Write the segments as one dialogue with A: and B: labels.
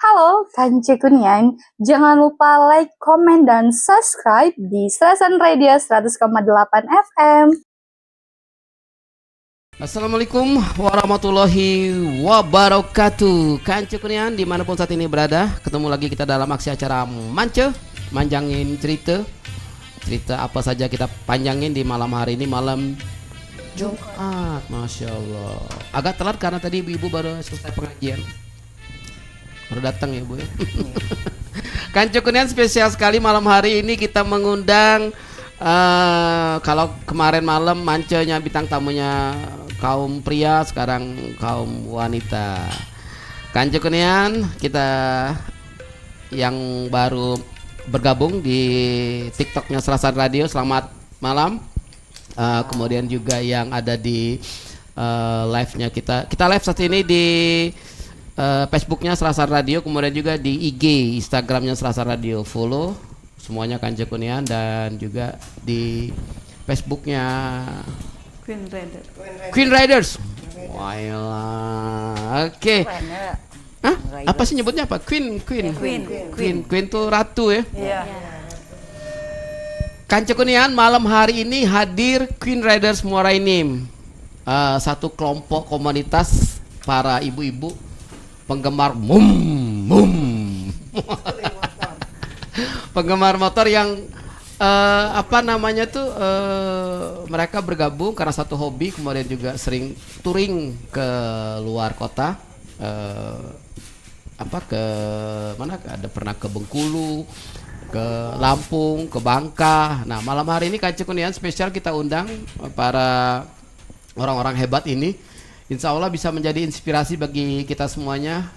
A: Halo, Kance Kunian. Jangan lupa like, komen, dan subscribe di Serasan Radio 100,8 FM.
B: Assalamualaikum warahmatullahi wabarakatuh. Kance Kunian dimanapun saat ini berada, ketemu lagi kita dalam aksi acara Mance, manjangin cerita apa saja kita panjangin di malam hari ini, malam Jumat. Masya Allah, agak telat karena tadi ibu-ibu baru selesai pengajian, baru datang ya Bu ya. Kance Kunian spesial sekali malam hari ini, kita mengundang kalau kemarin malam mancenya bintang tamunya kaum pria, sekarang kaum wanita. Kance Kunian kita yang baru bergabung di TikToknya Serasan Radio, selamat malam. Kemudian juga yang ada di live-nya kita live saat ini di Facebooknya Serasan Radio, kemudian juga di IG, Instagramnya Serasan Radio, follow semuanya Kance Kunian, dan juga di Facebooknya Queen Riders. Wah, oke. Hah? Apa sih nyebutnya apa? Queen tuh ratu ya.
C: Iya.
B: Kance Kunian malam hari ini hadir Queen Riders Muara Enim, satu kelompok komunitas para ibu-ibu penggemar penggemar motor yang mereka bergabung karena satu hobi, kemudian juga sering touring ke luar kota, ke mana, ada pernah ke Bengkulu, ke Lampung, ke Bangka. Nah malam hari ini Kance Kunian spesial kita undang para orang-orang hebat ini. Insya Allah bisa menjadi inspirasi bagi kita semuanya,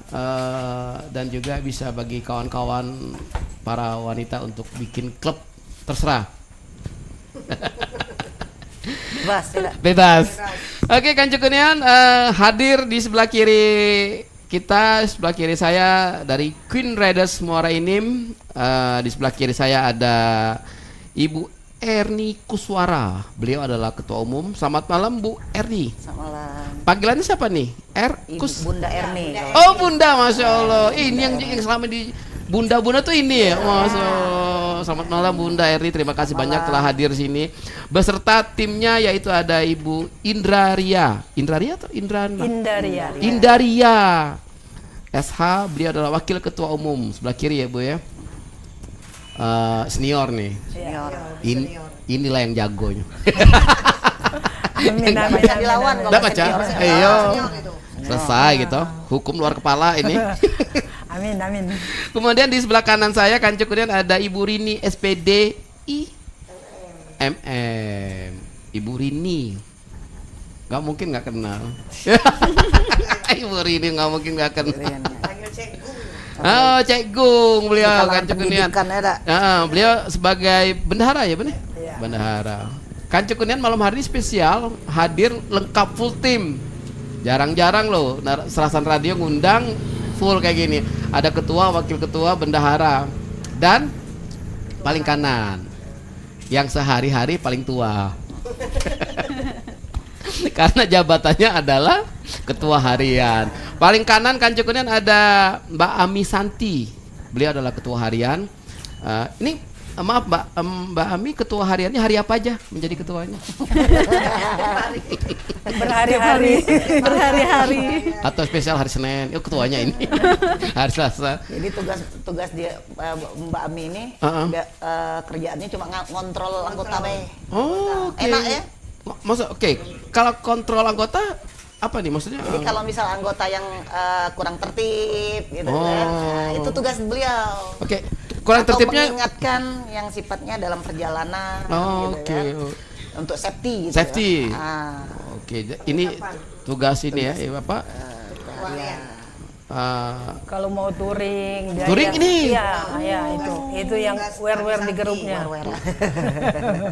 B: dan juga bisa bagi kawan-kawan para wanita untuk bikin klub, terserah. Bebas. Oke, Kance Kunian hadir di sebelah kiri kita, sebelah kiri saya dari Queen Riders Muara Enim. Di sebelah kiri saya ada Ibu Erni Kuswara, beliau adalah ketua umum. Selamat malam Bu Erni.
C: Selamat malam.
B: Panggilannya siapa nih?
C: Bunda Erni.
B: Oh Bunda, Masya Allah. Ini yang selama di Bunda tuh ini ya, Masya Allah. Selamat malam Bunda Erni, terima kasih banyak telah hadir sini beserta timnya, yaitu ada Ibu Indaria SH, beliau adalah wakil ketua umum. Sebelah kiri ya Bu ya. Senior nih. Inilah yang jagonya.
C: Amin. Dilawan kalau
B: baca. Ayo. Selesai gitu. Hukum luar kepala ini.
C: Amin.
B: Kemudian di sebelah kanan saya Kance Kunian ada Ibu Rini SPD MM. Ibu Rini. Gak mungkin gak kenal. Ibu Rini gak mungkin gak kenal. Oh, Cek Gung, beliau Kance Kunian. Beliau sebagai bendahara ya, benar?
C: Iya.
B: Bendahara. Kance Kunian malam hari ini spesial hadir lengkap full tim. Jarang-jarang loh Serasan Radio ngundang full kayak gini. Ada ketua, wakil ketua, bendahara, dan paling kanan yang sehari-hari paling tua. Karena jabatannya adalah ketua harian. Paling kanan Kance Kunian ada Mbak Ami Santi, beliau adalah ketua harian. Ini maaf Mbak Ami, ketua hariannya hari apa aja menjadi ketuanya?
C: Berhari-hari.
B: Atau spesial hari Senin? Ketuanya ini hari Selasa.
C: Jadi tugas dia Mbak Ami ini kerjaannya cuma ngontrol anggota be.
B: Oh, okay.
C: Enak ya?
B: Kalau kontrol anggota apa nih maksudnya?
C: Jadi kalau misal anggota yang kurang tertib gitu kan, itu tugas beliau.
B: Oke. Kurang tertibnya
C: mengingatkan yang sifatnya dalam perjalanan gitu kan. Untuk safety gitu.
B: Safety.
C: Ya.
B: Oke, ini tugas ini ya, Bapak.
D: Kalau mau touring
B: ini.
D: Iya, itu yang wear di grupnya.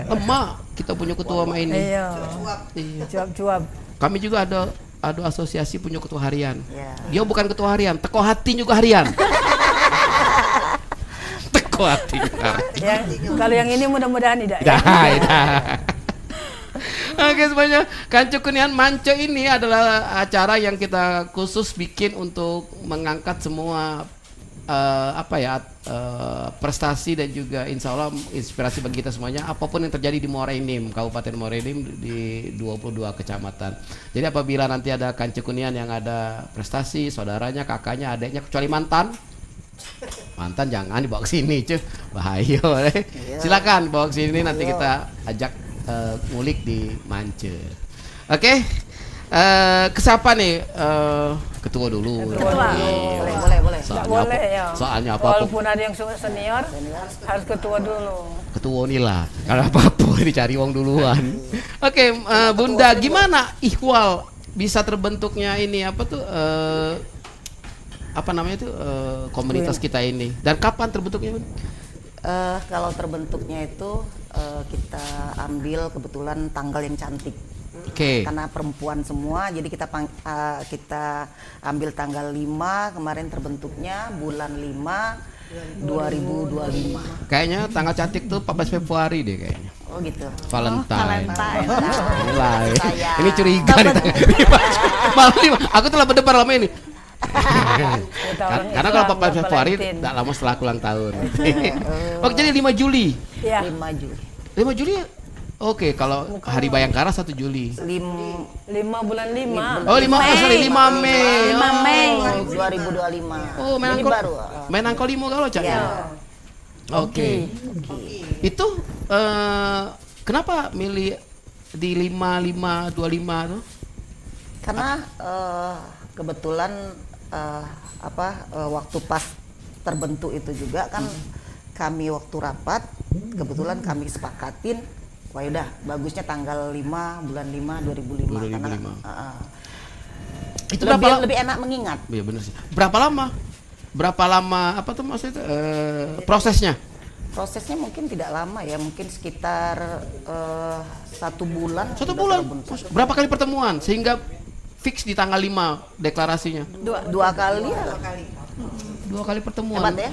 B: Lemah kita punya ketua main ini.
D: Iya. Cuap-cuap.
B: Kami juga ada asosiasi punya ketua harian. Dia bukan ketua harian, teko hati juga harian. Teko hati.
D: Ya, kalau yang ini mudah-mudahan tidak.
B: Oke semuanya, Kance Kunian Mance ini adalah acara yang kita khusus bikin untuk mengangkat semua prestasi dan juga insya Allah inspirasi bagi kita semuanya apapun yang terjadi di Muara Enim, Kabupaten Muara Enim di 22 kecamatan. Jadi apabila nanti ada Kancekunian yang ada prestasi, saudaranya, kakaknya, adiknya, kecuali mantan jangan dibawa ke sini cuy, bahaya. Silakan bawa ke sini, nanti kita ajak ngulik di Mance. Oke. Ke siapa nih? Ketua dulu.
D: Ketua.
C: Boleh.
D: Boleh ya.
B: Soalnya apa?
D: Walaupun ada yang senior, harus ketua dulu.
B: Ketua nih lah. Karena apa-apa dicari uang duluan. Oke, Bunda, gimana ihwal bisa terbentuknya ini komunitas kita ini? Dan kapan terbentuknya, Bun?
C: Kalau terbentuknya itu kita ambil kebetulan tanggal yang cantik. Karena perempuan semua, jadi kita ambil tanggal 5, kemarin terbentuknya bulan 5 2025.
B: Kayaknya tanggal cantik tuh 14 Februari deh kayaknya.
C: Oh gitu.
B: Valentine.
C: Mulai.
B: Ini curiga nih. Malam 5. Aku telah berdebar lama ini. Karena kalau 14 Februari tidak lama setelah ulang tahun. Oke, jadi 5 Juli.
D: Iya.
C: 5 Juli.
B: 5 Juli. Oke, kalau Hari Bayangkara 1 Juli.
D: 5 bulan 5.
B: Oh, 5 Mei.
A: 5 Mei
C: 2025.
B: Oh, main
C: Jadi
B: angkol.
C: baru.
B: Main angkol limo kalau Cak.
C: Ya.
B: Oke. Itu kenapa milih di 5525 tuh?
C: Karena kebetulan waktu pas terbentuk itu juga kan kami waktu rapat kebetulan kami sepakatin, wah udah bagusnya tanggal 5 bulan 5 2005 karena
B: itu
C: lebih enak mengingat.
B: Iya benar sih. Berapa lama apa tuh maksudnya prosesnya?
C: Prosesnya mungkin tidak lama ya, mungkin sekitar 1 bulan.
B: 1 bulan. Berapa kali pertemuan sehingga fix di tanggal 5 deklarasinya?
C: Dua kali.
B: 2 kali pertemuan.
C: Hebat ya?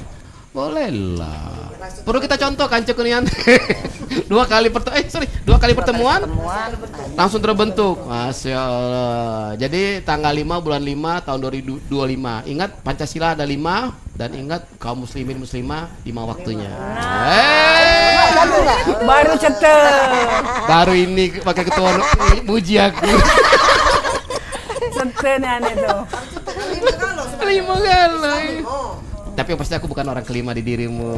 B: Boleh lah. Perlu kita contoh Kancekunian. 2 kali pertemuan langsung terbentuk. Masya Allah. Jadi tanggal 5 bulan 5 tahun 2025. Ingat Pancasila ada 5 dan ingat kaum muslimin muslimah 5 waktunya.
D: Baru cetek.
B: Baru ini pakai ketua muji aku.
D: Cetenan itu.
B: 5 kali. Tapi yang pasti aku bukan orang kelima di dirimu.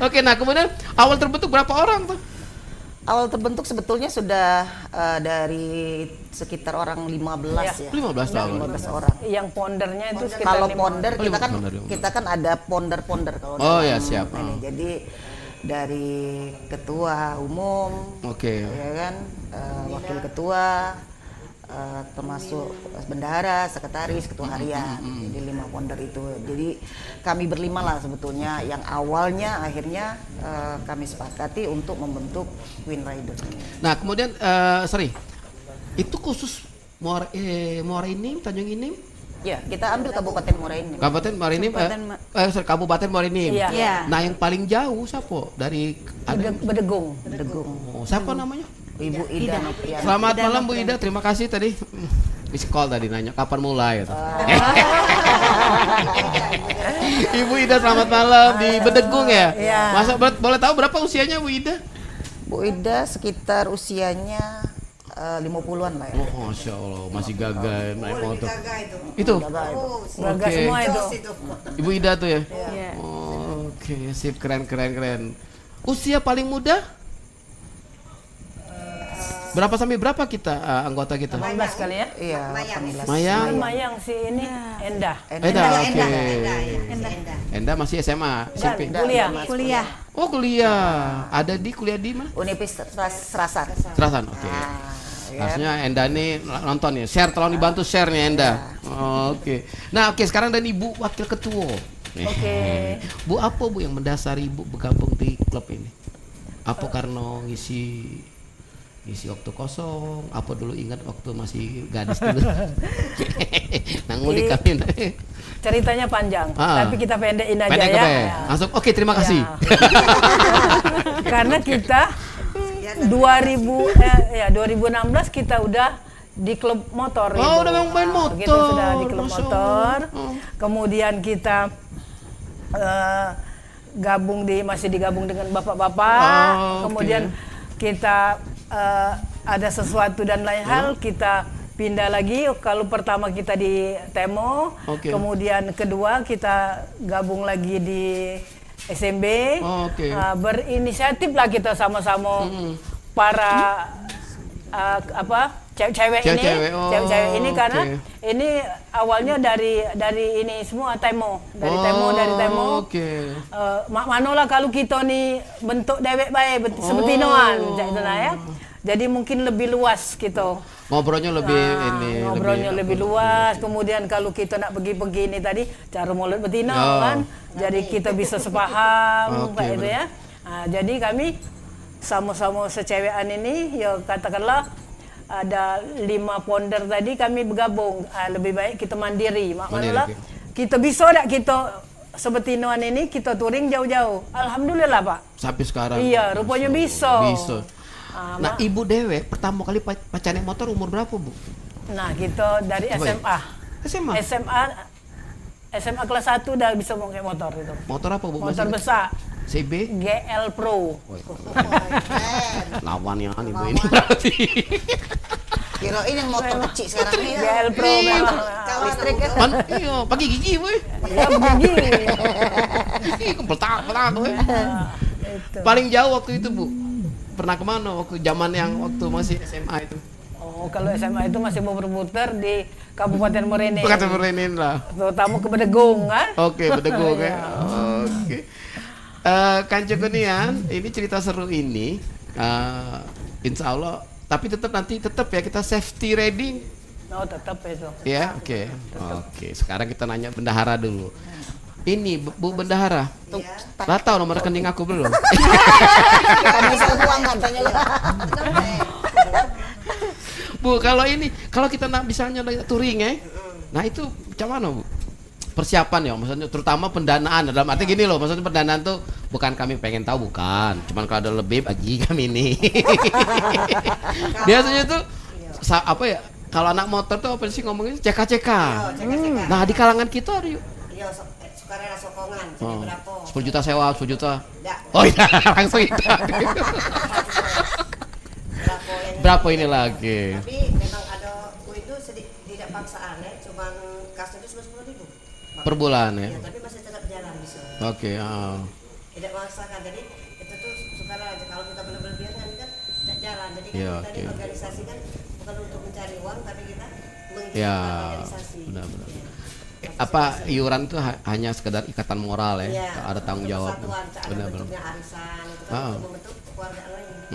B: Oke, nah kemudian awal terbentuk berapa orang tuh?
C: Awal terbentuk sebetulnya sudah dari sekitar orang 15 ya.
B: 15 tahun.
C: 15 orang.
D: Yang pondernya itu sekitar
C: Kalau
D: 5.
C: ponder kita kan ada ponder-ponder kalau
B: ya siap.
C: ini. Jadi dari ketua umum, ya kan, wakil ketua, termasuk bendahara, sekretaris, ketua harian. Jadi 5 ponder itu. Jadi kami berlima lah sebetulnya yang awalnya akhirnya kami sepakati untuk membentuk Queen Rider.
B: Nah kemudian itu khusus Muara Enim, Tanjung Enim?
C: Ya, kita ambil Kabupaten Muara Enim.
B: Kabupaten Muara Enim. Kabupaten Muara Enim.
A: Iya.
B: Nah yang paling jauh siapa dari
D: Bedegung.
B: Oh, siapa namanya?
C: Ibu Ida.
B: Selamat malam Bu Ida, terima kasih tadi. Miss call tadi nanya kapan mulai. Ibu Ida selamat malam di Bedegung ya. Masa boleh tahu berapa usianya Bu Ida?
C: Bu Ida sekitar usianya 50-an lah ya.
B: Oh, Masya Allah, masih gagah naik motor. Itu?
D: Gagah semua itu.
B: Ibu Ida tuh ya?
A: Iya.
B: Oke, sip, keren. Usia paling muda? Berapa sampai berapa kita anggota kita?
D: 18 kali ya?
C: Iya, 18.
D: Mayang si ini Endah.
B: Oke. Enda masih SMA, SMP.
D: Kuliah.
B: Oh, kuliah. Ada kuliah di mana?
C: Universitas Serasan.
B: Serasan, oke. Harusnya Enda nih nonton ya. Share, tolong dibantu share nih Enda. Oke. Nah, sekarang dan Ibu Wakil Ketua.
D: Oke.
B: Bu, apa Bu yang mendasari Ibu bergabung di klub ini? Apa karena ngisi waktu kosong? Apa dulu ingat waktu masih gadis dulu? Ngulik kami.
D: Ceritanya panjang, tapi kita pendekin aja
B: Pendek
D: ya.
B: Langsung oke, terima kasih.
D: Karena kita 2016 kita udah di klub motor.
B: Oh, udah main motor.
D: Kita sudah di klub motor. Kemudian kita masih digabung dengan bapak-bapak. Kemudian kita ada sesuatu dan lain hal, kita pindah lagi. Kalau pertama kita di Temo, kemudian kedua kita gabung lagi di SMB. Berinisiatif lah kita sama-sama para cewek-cewek ini karena ini awalnya dari ini semua Temo, dari Temo. Mak manolah kalau kita nih bentuk dewek baik sebetinoan ya. Jadi mungkin lebih luas gitu.
B: Ngobrolnya lebih
D: lebih luas. Kemudian kalau kita nak pergi ini tadi cara mulut betina kan. Jadi kita bisa sepaham kayak gitu ya. Jadi kami sama-sama secewekan ini ya katakanlah ada 5 founder tadi kami bergabung. Lebih baik kita mandiri. Maknanya kita bisa tak kita sebetinoan ini kita touring jauh-jauh. Alhamdulillah Pak.
B: Sampai sekarang.
D: Iya, rupanya bisa.
B: Nah, Ibu Dewe pertama kali pacaran motor umur berapa, Bu?
D: Nah, kita dari SMA. SMA kelas 1 udah bisa pakai motor itu.
B: Motor apa, Bu?
D: Motor besar.
B: CB?
D: GL Pro.
B: Lawan yang Ibu ini berarti.
C: Kirain yang motor kecil sekarang ini.
D: GL Pro memang listrik kan.
B: Iya, pakai gigi, Bu.
D: Iya, gigi.
B: Gigi kempel-kempel, Bu. Paling jauh waktu itu, Bu? Pernah kemana waktu waktu masih SMA itu?
D: Oh, kalau SMA itu masih mau berputar di Kabupaten Morenin.
B: Kabupaten Morenin lah.
D: Terutama ke Bedegong kan?
B: Oke, Bedegong ya. Oke. Kanca Kunian, ini cerita seru ini. Insya Allah. Tapi tetap ya kita safety riding.
D: Oh, tetap itu.
B: Ya, oke. Oke. Sekarang kita nanya bendahara dulu. Ini Bu Bendahara, lah tahu nomor rekening aku belum?
C: Kamu bisa uang katanya lah.
B: Bu, kalau kita misalnya touring ya, nah itu macam mana, Bu? Persiapan ya, maksudnya terutama pendanaan. Dalam arti gini loh, maksudnya pendanaan tuh bukan kami pengen tahu, bukan. Cuman kalau ada lebih bagi kami ini. Biasanya tuh apa ya? Kalau anak motor tuh apa sih ngomongnya? CK. Nah di kalangan kita ada yuk.
C: Sukarela sokongan, jadi berapa?
B: 10 juta sewa, 10 juta.
C: Nggak.
B: Oh iya, langsung itu. Berapa ini lagi?
C: Tapi memang ada itu tidak paksaan ya, cuman kasnya itu 10.000
B: per bulan ya.
C: Iya, tapi masih tetap jalan bisa.
B: Oke,
C: Tidak memaksakan, jadi itu tuh sukarela aja. Kalau kita berlebihan kan tidak jalan. Jadi kan kita organisasi kan bukan untuk mencari uang, tapi kita menghidupkan organisasi.
B: Benar-benar. Apa iuran itu hanya sekedar ikatan moral ya, ada tanggung jawab.
C: Benar-benar. Arisan itu kan untuk membentuk keluarga lain.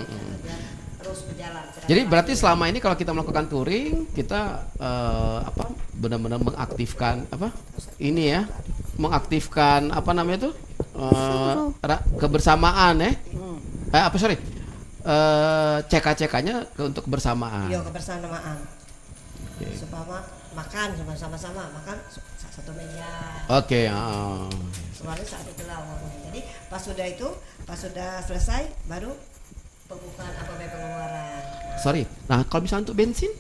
C: Terus berjalan.
B: Jadi berarti selama ini kalau kita melakukan touring, kita benar-benar mengaktifkan mengaktifkan kebersamaan ya. CK-CK-nya untuk kebersamaan.
C: Iya, kebersamaan. Supaya makan sama-sama makan satu meja.
B: Oke.
C: Selalu saat itu lah. Jadi pas sudah selesai baru pembukaan pengeluaran.
B: Sorry. Nah kalau misalnya untuk bensin,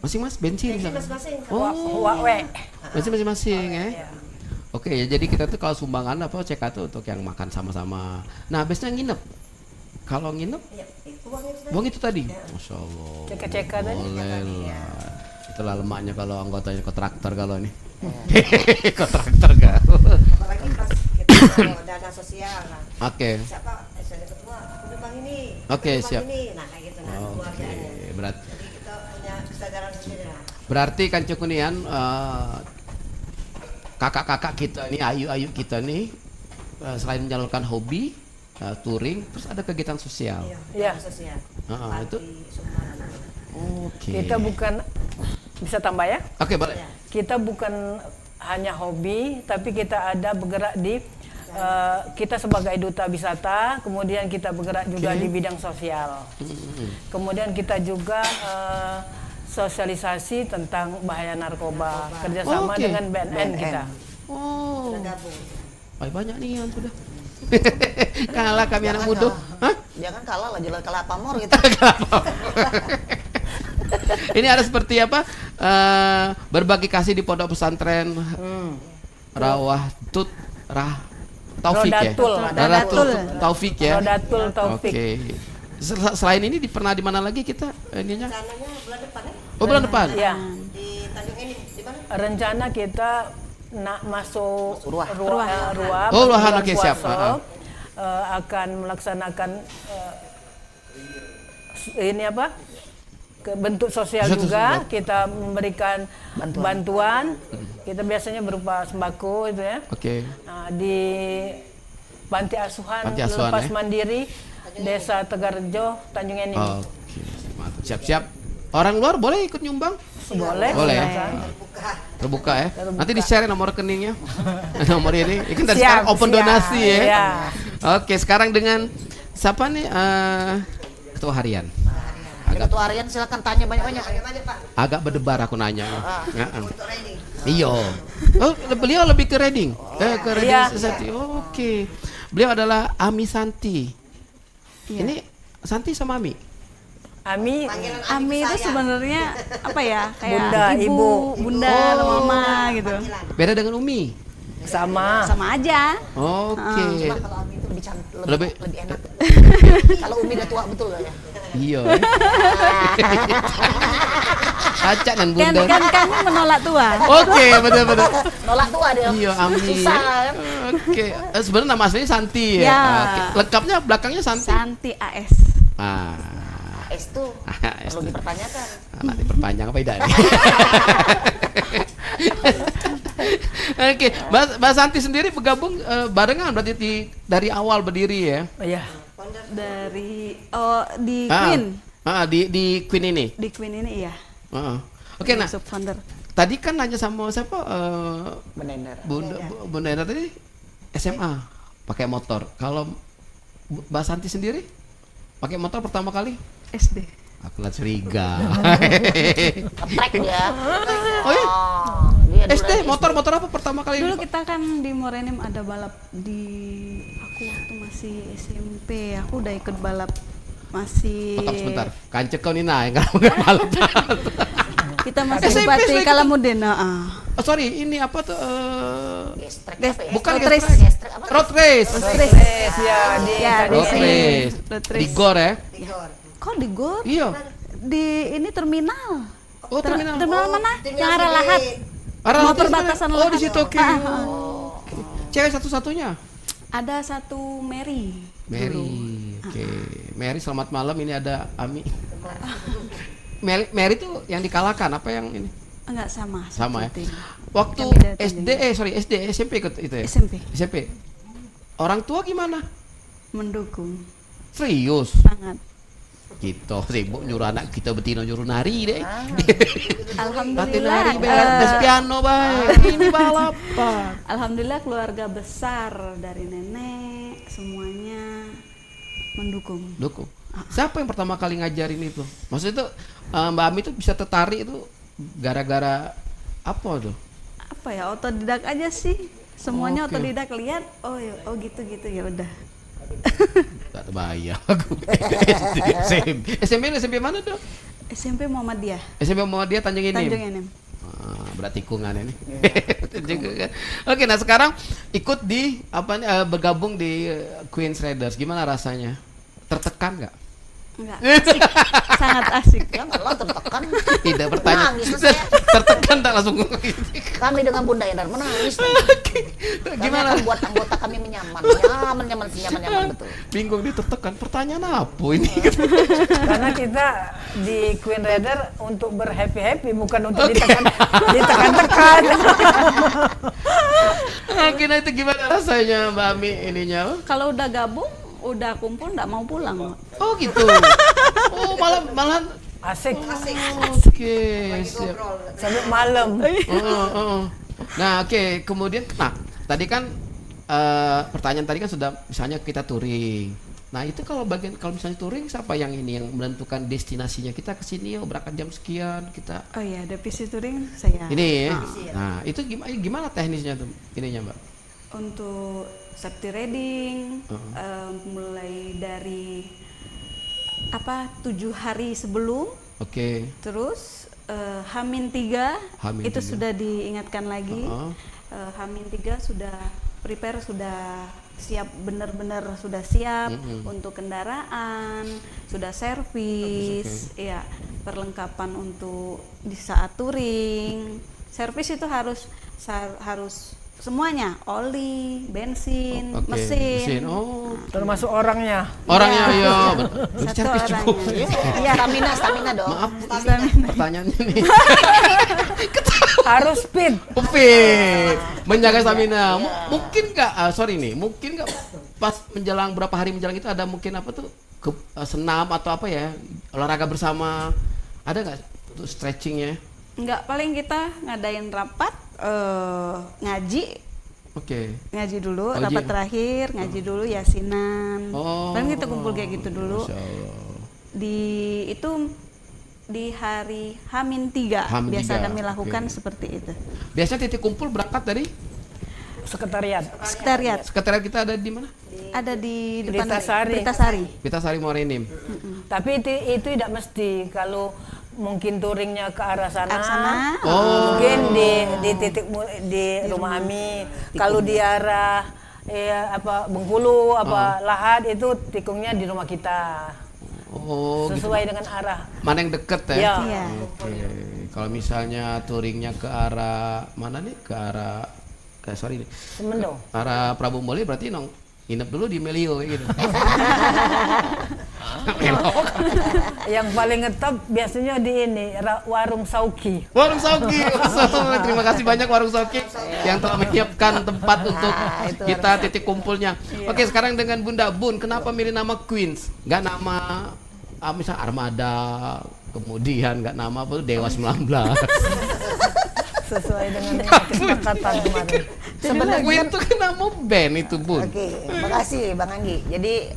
B: bensin
C: masing-masing.
B: Bensin masing-masing ya. Oke, ya jadi kita tuh kalau sumbangan CK tuh untuk yang makan sama-sama. Nah biasanya nginep. Kalau nginep, uang itu tadi. Masya Allah.
D: CK tadi.
B: Boleh lah. Itulah lemaknya kalau anggotanya kontraktor kalau ini. Kontraktor kan.
C: Apalagi pas kita dana sosial lah.
B: Oke.
C: Siapa saya ketua, aku bang ini.
B: Oke, siap.
C: Ini. Nah kayak gitu keluarganya.
B: Berarti
C: jadi kita punya kesadaran sendiri lah.
B: Berarti Kanca Kunian kakak-kakak kita ini, ayu-ayu kita nih selain menyalurkan hobi touring, terus ada kegiatan sosial.
C: Iya, sosial.
B: Itu. Oke.
D: Kita bukan bisa tambah ya?
B: Oke, boleh.
D: Kita bukan hanya hobi, tapi kita ada bergerak di kita sebagai duta wisata, kemudian kita bergerak juga di bidang sosial. Kemudian kita juga sosialisasi tentang bahaya narkoba, kerjasama dengan BNN kita.
B: Oh. Banyak nih yang sudah. Kalah kami anak muda. Hah?
C: Jangan kalah lah, jelas kalah pamor gitu.
B: Ini ada seperti apa? Berbagi kasih di pondok pesantren Rawah Tut Taufik ya. Rodatul Taufik ya.
D: Rodatul Taufik.
B: Oke. Selain ini pernah di mana lagi kita ininya?
C: Bulan depan ya?
B: Oh, bulan depan.
D: Ya.
C: Di Tanjung Enim, di mana?
D: Rencana kita nak masuk
C: Ruah.
B: Oh, Ruahan,
D: bulan
B: oke, siap.
D: puasa, akan melaksanakan ini apa? Bentuk sosial juga, kita memberikan bantuan. Kita biasanya berupa sembako itu ya.
B: Oke.
D: Nah, di panti asuhan
B: Asuhan,
D: lepas
B: ya.
D: mandiri Desa Tegarrejo, Tanjung Enim.
B: Oke. Mantap. Siap-siap. Orang luar boleh ikut nyumbang?
D: Boleh.
B: Boleh ya.
D: silakan.
B: Terbuka ya. Nanti di-share nomor rekeningnya. Nomor ini. Ini kan dari
D: Siap,
B: sekarang open
D: siap.
B: donasi ya.
D: Iya.
B: Oke, sekarang dengan siapa nih ketua harian?
C: Ketua harian silakan tanya banyak-banyak.
B: Agak berdebar aku nanya. Iya. Oh, beliau lebih ke reading. Ke reading
D: Iya.
B: society. Oh, oke. Beliau adalah Ami Santi. Ini Santi sama Ami.
D: Ami
E: Ami itu sebenarnya apa ya? Kayak
D: Bunda, ibu.
E: bunda, atau mama gitu.
B: Beda dengan Umi.
D: sama.
E: Sama aja.
B: Oke.
C: Cuma kalau Ami itu
B: Lebih-
C: lebih enak. Kalau Umi udah tua betul ya.
B: Iya. Kaca dan
E: Kan
B: bunda.
E: kami menolak tua.
B: Oke, betul-betul.
C: Nolak tua dia.
B: Iya, Ami.
C: Susah kan.
B: Oke. Sebenarnya nama aslinya Santi ya.
E: Ya.
B: Oke. Lengkapnya belakangnya Santi.
E: Santi AS.
B: Ah.
C: Es tuh
B: Es
C: perlu
B: tuh.
C: dipertanyakan.
B: Anak diperpanjang apa tidak nih? Oke, Mbak Santi sendiri bergabung barengan berarti dari awal berdiri ya?
D: Iya.
E: Dari di
B: Ah,
E: Queen.
B: di Queen ini.
E: Di Queen ini iya.
B: Oke, nah
E: Masuk founder.
B: tadi kan nanya sama siapa?
C: Menender.
B: Bunda Enda tadi SMA pakai motor. Kalau Mbak Santi sendiri pakai motor pertama kali?
E: SD.
B: Aku lihat curiga.
C: Ngetrek dia.
B: Oh iya?
C: Dia dulu
B: SD
C: lagi
B: motor apa pertama kali?
E: Dulu kita kan di Morenim ada balap di aku waktu masih SMP. Aku udah ikut balap masih
B: Sebentar. Kancek kau nih nah yang nggak malu.
E: kita masih
B: SMP
E: Bupati
B: sudah ikut.
E: Kalamudin.
B: Oh, sorry, ini apa tuh?
C: gestrek apa ya?
B: Bukan
E: road
B: gestrek.
E: race.
C: Gestrek apa?
B: Road race.
D: Yes, ya di
E: Ya,
B: Road
E: di sini.
B: race.
E: Road
B: Di
E: race.
B: Gor ya?
E: Kok di Gor?
B: Iya.
E: Di ini terminal.
B: Oh, terminal.
E: Terminal mana? Yang arah Lahat.
B: Arah
E: Mau
B: nanti
E: perbatasan
B: sebenarnya. Oh,
E: Lahat.
B: di situ oke. Cewek satu-satunya.
E: Ada satu Mary.
B: Mary. Oke. Mary, selamat malam. Ini ada Ami. Mary tuh yang dikalahkan apa yang ini?
E: Enggak sama.
B: Sama ya.
E: satu tim.
B: Waktu
E: Yang beda
B: SD, SMP ikut itu ya?
E: SMP
B: SMP. Orang tua gimana?
E: mendukung
B: Serius?
E: sangat.
B: Gitu, sibuk nyuruh anak kita betina nyuruh nari deh. Latih
E: Alhamdulillah.
B: nari, les piano baik. Ini balapan.
E: Alhamdulillah keluarga besar dari nenek semuanya mendukung.
B: Dukung. Siapa yang pertama kali ngajarin itu? Maksudnya itu Mbak Ami tuh bisa tertarik itu gara-gara apa tuh?
E: Apa ya, otodidak aja sih. Semuanya
B: Oke.
E: otodidak, lihat oh gitu ya udah.
B: Gak terbayang aku. SMP mana tuh?
E: SMP Muhammadiyah
B: SMP Muhammadiyah Tanjung Enim.
E: Tanjung Enim.
B: Berarti tikungan ini. Juga kan. Oke, nah sekarang ikut di apa nih bergabung di Queen's Raiders. Gimana rasanya? Tertekan nggak?
E: Enggak, asik. Sangat asik.
C: Ya kalau tertekan.
B: Tidak bertanya.
C: Nangis lah saya.
B: Tertekan tak langsung.
C: Kami dengan Bunda Endar menangis.
B: Gimana?
C: Kami akan buat anggota kami menyaman, senyaman betul.
B: Bingung dia tertekan. Pertanyaan apa ini?
D: Karena kita di Queen Raider untuk berhappy-happy bukan untuk ditekan-tekan.
B: Akhirnya itu gimana rasanya Mbak Ami ininya?
E: Kalau udah gabung, udah kumpul nggak mau pulang.
B: Oh gitu. Oh malahan
D: Asik.
B: oke. Siap.
D: Sampai malam.
B: Nah, oke, kemudian tadi kan pertanyaan tadi kan sudah misalnya kita touring. Nah, itu kalau misalnya touring siapa yang menentukan destinasinya? Kita ke sini berangkat jam sekian, kita
E: Oh iya, divisi touring saya.
B: ini ya. Nah, itu gimana teknisnya tuh ininya, Mbak?
E: Untuk safety riding, mulai dari 7 hari sebelum
B: Oke.
E: Terus H-3
B: H-3.
E: itu sudah diingatkan lagi. H-3 sudah prepare, sudah siap, benar-benar sudah siap untuk kendaraan, sudah servis, ya perlengkapan untuk di saat touring. Servis itu harus semuanya, oli, bensin, mesin.
B: Oh,
D: Termasuk orangnya.
B: orangnya ya.
E: Satu
B: Servis cukup.
E: orangnya.
C: Iya, stamina dong.
B: Maaf, pertanyaannya nih.
D: Harus fit.
B: Fit, menjaga stamina. Mungkin nggak, mungkin nggak pas menjelang berapa hari menjelang itu ada mungkin apa tuh senam atau apa ya, olahraga bersama, ada nggak untuk stretchingnya?
E: Enggak, paling kita ngadain rapat, ngaji.
B: Oke.
E: Ngaji dulu,
B: Ngaji.
E: rapat terakhir, ngaji dulu, yasinan.
B: Oh.
E: Paling kita kumpul kayak gitu dulu.
B: Masya Allah.
E: Di hari H-3
B: H-3,
E: biasa kami lakukan
B: oke.
E: seperti itu.
B: Biasanya titik kumpul berangkat dari
D: Sekretariat.
E: Sekretariat
B: kita ada di mana?
E: ada di depan
D: Bertasari.
E: Bertasari.
B: Kita Sari Morenim.
D: Tapi itu tidak mesti. Kalau mungkin touringnya ke arah sana,
E: Arah sana.
D: mungkin di titik di rumah Ami. Kalau di arah Bengkulu Lahat itu tikungnya di rumah kita.
B: Oh, gitu.
D: Sesuai dengan arah.
B: Mana yang deket ya?
D: Ya.
E: Iya.
B: Oke. Kalau misalnya touringnya ke arah mana nih? Ke arah
D: Semendo.
B: arah Prabu Muli berarti nginep dulu di Melio kayak gitu.
D: Yang paling ngetop biasanya di Warung Sauki.
B: Warung Sauki. Terima kasih banyak Warung Sauki yang telah menyiapkan tempat untuk kita titik kumpulnya. Oke, sekarang dengan Bunda Bun, kenapa milih nama Queens? Nggak nama misal Armada, kemudian nggak nama apa tuh Dewa 19.
D: Sesuai dengan kesepakatan kemarin.
B: Sebenarnya Queen itu kan nama band itu, Bun.
C: Oke, makasih Bang Anggi. Jadi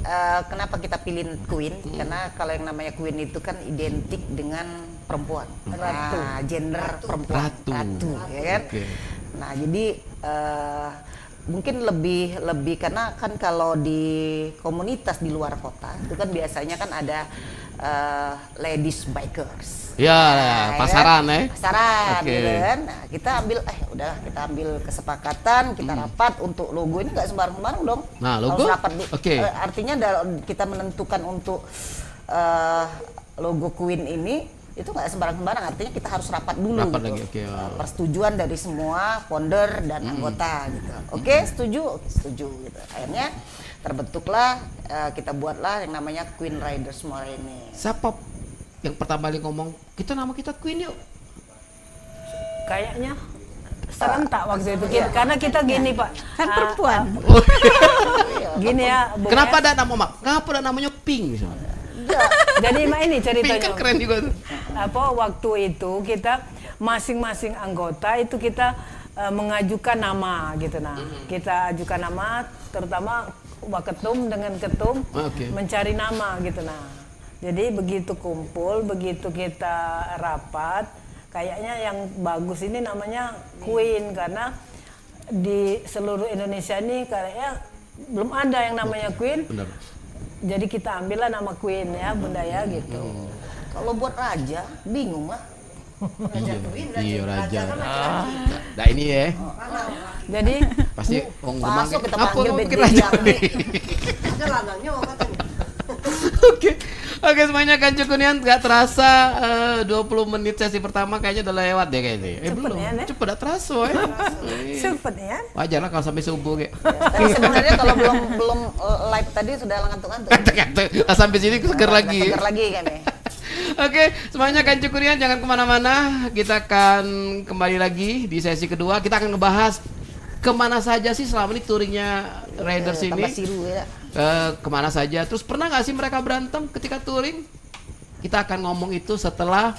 C: kenapa kita pilih Queen? Karena kalau yang namanya Queen itu kan identik dengan perempuan, gender perempuan, ratu, ya kan?
B: Oke.
C: Nah, jadi mungkin lebih karena kan kalau di komunitas di luar kota itu kan biasanya kan ada ladies bikers.
B: Ya, pasaran ya.
C: Pasaran,
B: Oke.
C: gitu kan. Nah, kita ambil kesepakatan, kita rapat untuk logo ini nggak sembarang-sembarang dong.
B: Nah, logo?
C: Harus rapat
B: Oke.
C: artinya kita menentukan untuk logo Queen ini itu nggak sembarang-sembarang, artinya kita harus rapat dulu.
B: Rapat
C: gitu.
B: lagi, oke.
C: Persetujuan dari semua founder dan anggota gitu. Oke, setuju gitu. Akhirnya terbentuklah kita buatlah yang namanya Queen Riders Morenim.
B: Siapa yang pertama kali ngomong nama kita Queen yuk?
D: Kayaknya serentak waktu itu. Karena kita gini Pak.
E: Kan perempuan.
D: Gini ya. Bung
B: Kenapa
D: ya.
B: ada nama Kenapa ada namanya Pink misalnya?
D: Jadi ini
B: Pink
D: ceritanya.
B: kan keren juga tuh.
D: Waktu itu kita masing-masing anggota itu kita mengajukan nama gitu. Nah, kita ajukan nama terutama waketum dengan ketum mencari nama gitu. Nah, jadi begitu kumpul, begitu kita rapat, kayaknya yang bagus ini namanya Queen karena di seluruh Indonesia ini kayaknya belum ada yang namanya Queen.
B: Benar.
D: Jadi kita ambillah nama Queen ya, Bunda ya gitu.
C: Kalau buat raja bingung lah.
B: Iya raja. Nah ini ya.
D: Jadi
B: Pasti Om
C: Masuk kita
B: apa
C: panggil
B: mau
C: band
B: bikin raja
C: Jami.
B: nih? Oke, semuanya kan cukunian nggak terasa 20 menit sesi pertama kayaknya udah lewat deh kayaknya. Belum.
D: ya, Nek?
B: Cepet udah terasa ya.
D: cepet ya.
B: Wajar lah kalau sampai subuh kayak.
C: Tapi sebenarnya kalau belum live tadi sudah ngantuk-ngantuk.
B: Sampai sini seger lagi.
C: Seger lagi kami.
B: Oke, semuanya kan cukurian jangan kemana-mana. Kita akan kembali lagi di sesi kedua. Kita akan ngebahas kemana saja sih selama ini touringnya Riders ini.
C: Tambah siru ya.
B: Kemana saja. Terus pernah nggak sih mereka berantem ketika touring? Kita akan ngomong itu setelah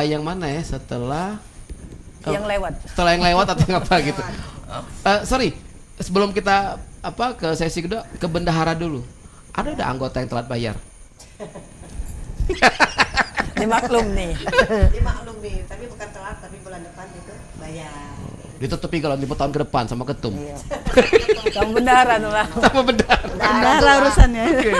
B: yang mana ya? Setelah
D: Yang lewat.
B: Setelah yang lewat atau apa gitu. Sorry, sebelum kita ke sesi kedua, ke bendahara dulu. Ada anggota yang telat bayar?
D: Dimaklum nih.
F: Dimaklumi, tapi bukan telat, tapi bulan depan itu bayar.
B: Ditutupi kalau 5 tahun ke depan sama ketum.
D: Kamu benaran lah.
B: Sama bendahara.
E: Bendahara urusannya.
B: Oke.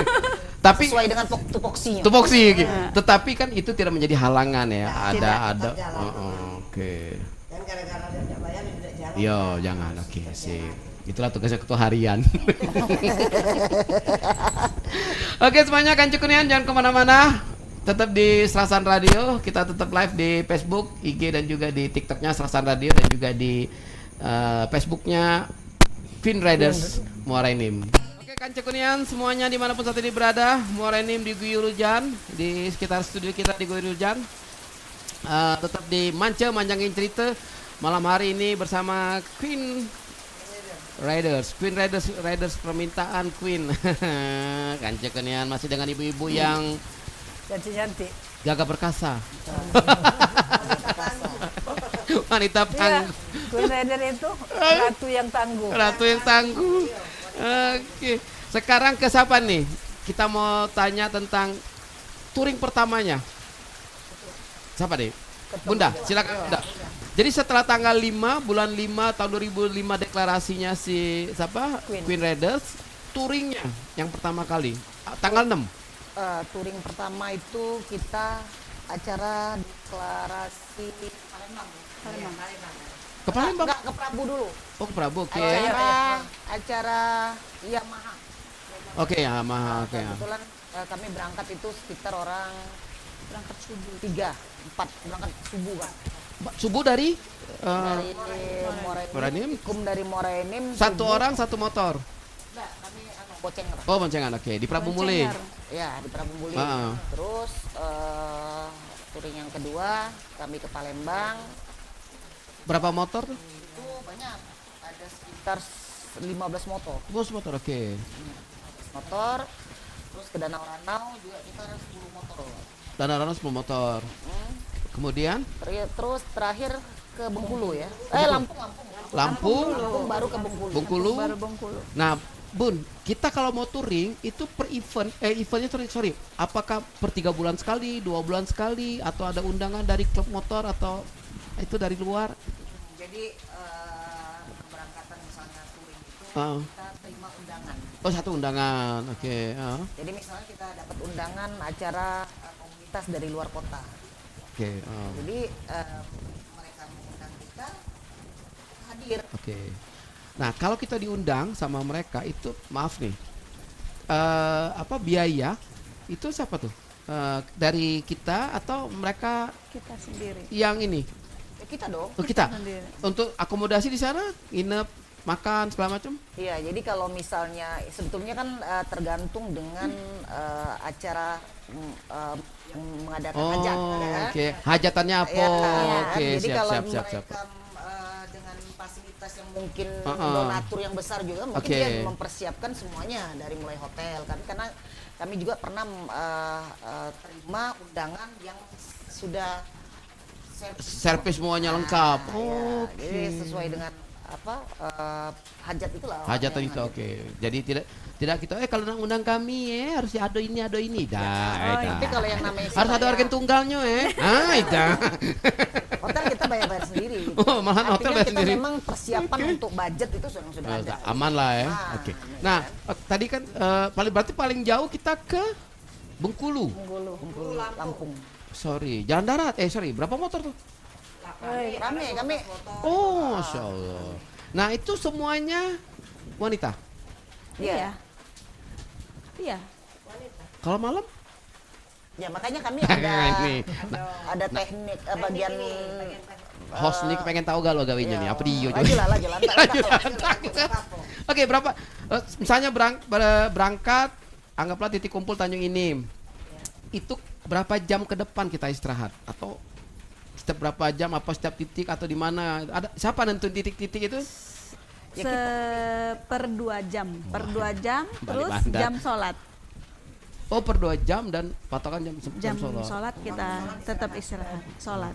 B: Tapi
C: sesuai dengan tupoksinya.
B: tupoksi gitu. Tetapi kan itu tidak menjadi halangan ya. Ada. Oke.
F: Dan gara-gara dia tidak bayar dia tidak jalan.
B: Yo, jangan. Oke, sip. Itulah tugasnya ketua harian. Oke, semuanya kan cukunian, jangan kemana-mana. Tetap di Serasan Radio. Kita tetap live di Facebook, IG dan juga di TikToknya Serasan Radio dan juga di Facebooknya Queen Riders Muara Enim. Oke, kan cukunian semuanya dimanapun saat ini berada. Muara Enim di Guyur Hujan, di sekitar studio kita di Guyur Hujan. Tetap di Manjangin Cerita malam hari ini bersama Queen Riders permintaan Queen. Kan cekenian masih dengan ibu-ibu yang
D: Cantik-cantik.
B: gagah perkasa. Wanita
D: Iya,
B: tangguh.
D: Queen Rider itu ratu yang tangguh.
B: Ratu yang tangguh. Oke. Sekarang ke siapa nih? Kita mau tanya tentang touring pertamanya. Siapa deh? Bunda, silakan Bunda. Jadi setelah tanggal 5 bulan 5 tahun 2005 deklarasinya si siapa? Queen Riders, touringnya yang pertama kali tanggal 6.
C: Touring pertama itu kita acara deklarasi Palembang.
B: Ke Palembang?
C: Enggak, ke Prabu dulu.
B: Oh, ke Prabu. Oke.
C: Acara Yamaha.
B: Oke, Yamaha. Oke.
C: Kebetulan kami berangkat itu sekitar orang berangkat subuh 4 berangkat subuh kan.
B: Subuh dari
C: Dari
B: Muara Enim?
C: Dari Muara Enim.
B: Satu orang satu motor.
C: Enggak, kami boncengan.
B: Oh, boncengan. Oke, di Prabu Muli.
C: Ya, di Prabu Muli. Terus touring yang kedua kami ke Palembang.
B: Berapa motor tuh?
C: Itu banyak. Ada sekitar 15 motor.
B: 15 motor, oke.
C: Motor. Terus ke Danau Ranau juga kita ada 10 motor.
B: Dan ada 10 motor. Kemudian
C: Terus terakhir ke Bengkulu ya.
B: Lampung
C: Baru ke Bengkulu.
B: Bengkulu. Nah, Bun, kita kalau mau touring itu per eventnya sorry, apakah per 3 bulan sekali, 2 bulan sekali, atau ada undangan dari klub motor atau itu dari luar?
C: Jadi keberangkatan misalnya touring itu kita terima undangan.
B: Oh, satu undangan, oke.
C: Jadi misalnya kita dapat undangan acara komunitas dari luar kota.
B: Oke.
C: Jadi mereka mengundang kita hadir.
B: Oke. Nah, kalau kita diundang sama mereka itu maaf nih, biaya itu siapa tuh? Dari kita atau mereka?
E: Kita sendiri.
B: Yang ini?
C: Ya, kita dong.
B: Oh, kita.
E: Sendiri.
B: Untuk akomodasi di sana, nginep, makan segala macam?
C: Iya, jadi kalau misalnya sebetulnya kan tergantung dengan acara mengadakan hajat.
B: Oke. Hajatannya apa?
C: Ya,
B: Oke,
C: jadi
B: siap.
C: kalau mereka dengan fasilitas yang mungkin donatur yang besar juga mungkin dia mempersiapkan semuanya dari mulai hotel kan, karena kami juga pernah terima undangan yang sudah
B: servis semuanya lengkap.
C: Jadi sesuai dengan hajat itulah.
B: Hajatan itu oke. Jadi tidak kita kalau undang kami harus ada ini.
C: Tapi kalau yang namanya
B: harus ada organ tunggalnya itu.
C: Hotel kita bayar sendiri. Gitu.
B: Oh, malahan hotel bayar sendiri.
C: Kita memang persiapan untuk budget itu sudah ada.
B: Aman lah ya. Oke. Nah, tadi kan berarti paling jauh kita ke Bengkulu.
C: Lampung.
B: Sorry, jalan darat. Berapa motor tuh?
C: Rame kami.
B: Oh, Masya Allah. Nah, itu semuanya wanita?
C: Iya.
B: Kalau malam?
C: Ya makanya kami ada teknik bagian
B: host nih pengen tahu gak lo gawinya nih apa dia? Oke, berapa? Misalnya berangkat, anggaplah titik kumpul Tanjung Enim. Itu berapa jam ke depan kita istirahat atau setiap berapa jam apa setiap titik atau di mana? Ada siapa nentuin titik-titik itu?
E: Per 2 jam, terus jam sholat.
B: Oh, per 2 jam dan patokan jam
E: sholat kita tetap istirahat sholat.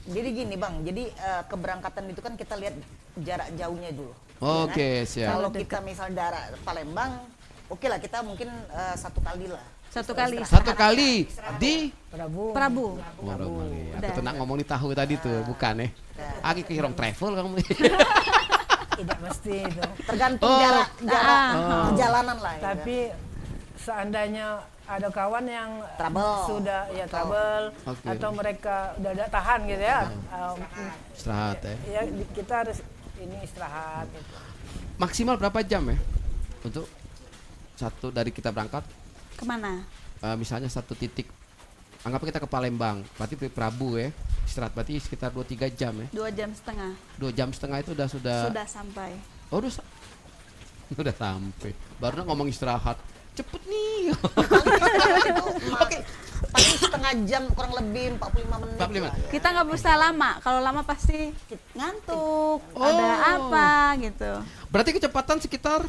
C: Jadi gini Bang, jadi keberangkatan itu kan kita lihat jarak jauhnya dulu.
B: Oke, siap.
C: Kalau kita misal daerah Palembang, oke lah kita mungkin satu kali lah.
E: Satu kali
B: di
E: Prabu.
B: Aku tenang ngomong di tahu tadi tuh, bukan ya? Aki kirong travel kamu.
D: Tidak mesti itu.
C: Tergantung jarak perjalanan lah.
D: Tapi seandainya ada kawan yang
C: Trouble.
D: sudah ya trouble
B: Oke.
D: atau mereka udah tahan gitu ya.
B: Istirahat ya.
D: Ya kita harus ini istirahat gitu.
B: Maksimal berapa jam ya untuk satu dari kita berangkat?
E: Kemana?
B: Misalnya satu titik, anggap kita ke Palembang, berarti Prabu ya, istirahat berarti sekitar 2-3 jam ya.
E: 2,5 jam.
B: 2,5 jam itu sudah.
E: Sudah sampai.
B: Oh udah sampai. Baru ngomong istirahat, cepet nih.
C: Oke, paling setengah jam kurang lebih 45 menit.
B: 45.
C: lah.
E: Kita nggak bisa lama. Kalau lama pasti ngantuk. Ada apa gitu.
B: Berarti kecepatan sekitar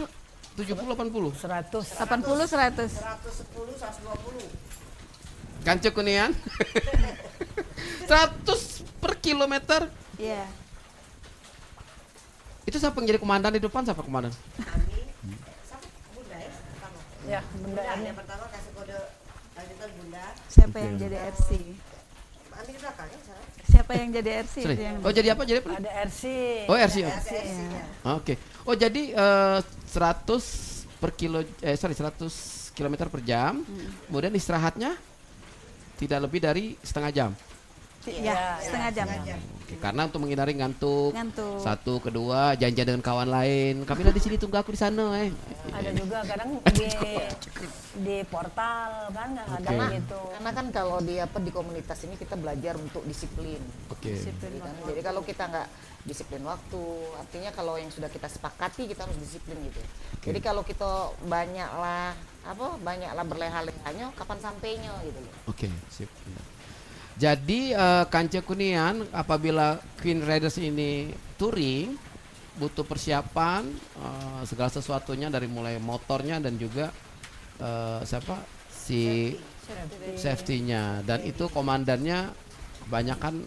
B: 70-80.
D: 100.
E: 80 100.
F: 110, 120.
B: Kancu Kunian. 100 per kilometer.
E: Iya.
B: Itu siapa yang jadi komandan di depan? Siapa komandan?
F: Kami, siapa? Bunda ya? Pertama.
D: Ya, benda
F: Bunda
D: ini.
F: yang pertama kasih kode lanjutan Bunda.
E: Siapa yang jadi RC?
F: Ami di belakang ya, salah.
E: Siapa yang jadi RC?
B: Sorry.
E: Itu yang
B: Oh jadi apa? Jadi apa?
D: Ada RC.
B: Oh RC. Oh.
F: RC-nya.
B: Oke. Oh jadi 100 per kilo 100 kilometer per jam. Kemudian istirahatnya tidak lebih dari setengah jam.
E: Ya, setengah jam.
B: Oke, karena untuk menghindari ngantuk.
E: Ngantuk.
B: Satu, kedua, janjian dengan kawan lain. Kamila di sini tunggu aku di sana.
D: Ada juga kadang di portal kan nggak ada
B: Oke.
D: gitu.
C: Karena kan kalau di komunitas ini kita belajar untuk disiplin.
B: Oke.
C: Kan? Jadi kalau kita nggak disiplin waktu, artinya kalau yang sudah kita sepakati kita harus disiplin gitu. Jadi kalau kita banyaklah berleha-lehanya, kapan sampainya gitu loh.
B: Oke, sip. Jadi Kanca Kunian apabila Queen Riders ini touring butuh persiapan segala sesuatunya dari mulai motornya dan juga safety-nya dan itu komandannya kebanyakan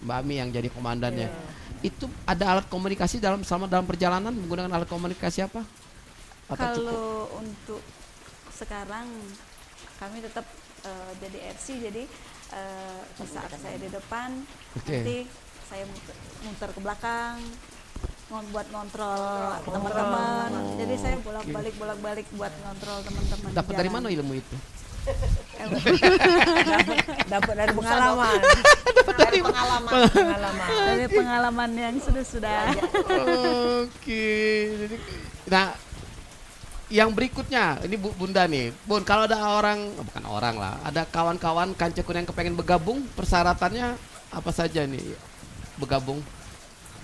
B: Mbak Ami yang jadi komandannya. Itu ada alat komunikasi selama dalam perjalanan menggunakan alat komunikasi apa? Atau cukup?
E: Kalau untuk sekarang kami tetap jadi RC, jadi saat saya di depan
B: Oke.
E: nanti saya muter ke belakang buat ngontrol teman-teman. Jadi saya bolak-balik buat ngontrol teman-teman.
B: Dapat dari mana ilmu itu?
D: Dapat dari pengalaman.
C: Dari pengalaman.
E: Dari pengalaman yang sudah.
B: Oke. Jadi, nah, yang berikutnya ini Bunda nih, Bun. Kalau ada bukan orang lah, ada kawan-kawan Kanca Kunian yang kepengen bergabung, persyaratannya apa saja nih? Bergabung.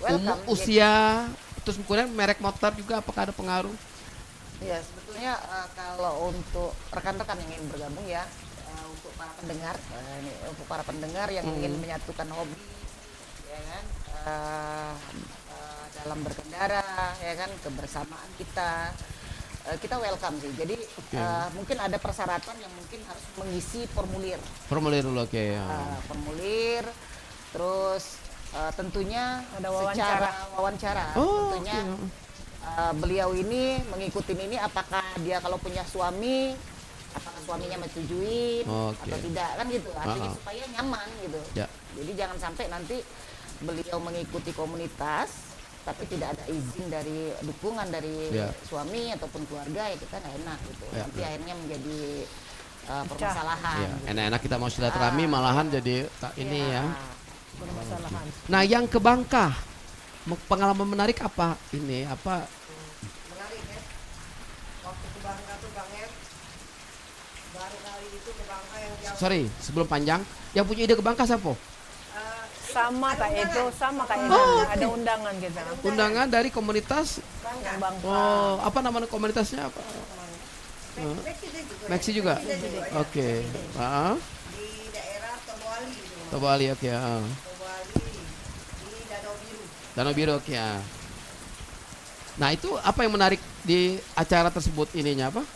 B: Umur, usia, terus kemudian merek motor juga apakah ada pengaruh?
C: Ya sebetulnya kalau untuk rekan-rekan yang ingin bergabung ya, untuk para pendengar yang ingin menyatukan hobi, ya kan, dalam berkendara, ya kan, kebersamaan kita welcome sih. Jadi mungkin ada persyaratan yang mungkin harus mengisi formulir.
B: Formulir dulu, oke.
C: Formulir, terus tentunya
D: Ada
C: secara wawancara.
B: Oh,
C: Tentunya beliau ini mengikuti ini apakah dia kalau punya suami, apakah suaminya menyetujui atau tidak kan gitu. Artinya supaya nyaman gitu.
B: Ya.
C: Jadi jangan sampai nanti beliau mengikuti komunitas tapi tidak ada izin dari dukungan dari suami ataupun keluarga, ya kita nggak enak gitu. Nanti akhirnya menjadi permasalahan.
B: Ya,
C: gitu.
B: enak-enak kita mau silaturahmi malahan jadi ini ya.
D: Permasalahan.
B: Nah, yang ke Bangka, pengalaman menarik apa ini? Apa?
F: Menarik ya. Waktu ke Bangka tuh Bang Em, baru kali itu ke Bangka yang jam
B: Sorry, sebelum panjang, yang punya ide ke Bangka siapa?
D: Sama kayak itu, ada undangan kita.
B: Undangan dari komunitas.
D: Yang Bangka.
B: Oh, apa nama komunitasnya apa? Maxi juga. Oke.
F: di daerah Toboali gitu.
B: Toboali, oke.
F: Toboali di Danau Biru.
B: Danau Biru, oke. Nah, itu apa yang menarik di acara tersebut ininya apa?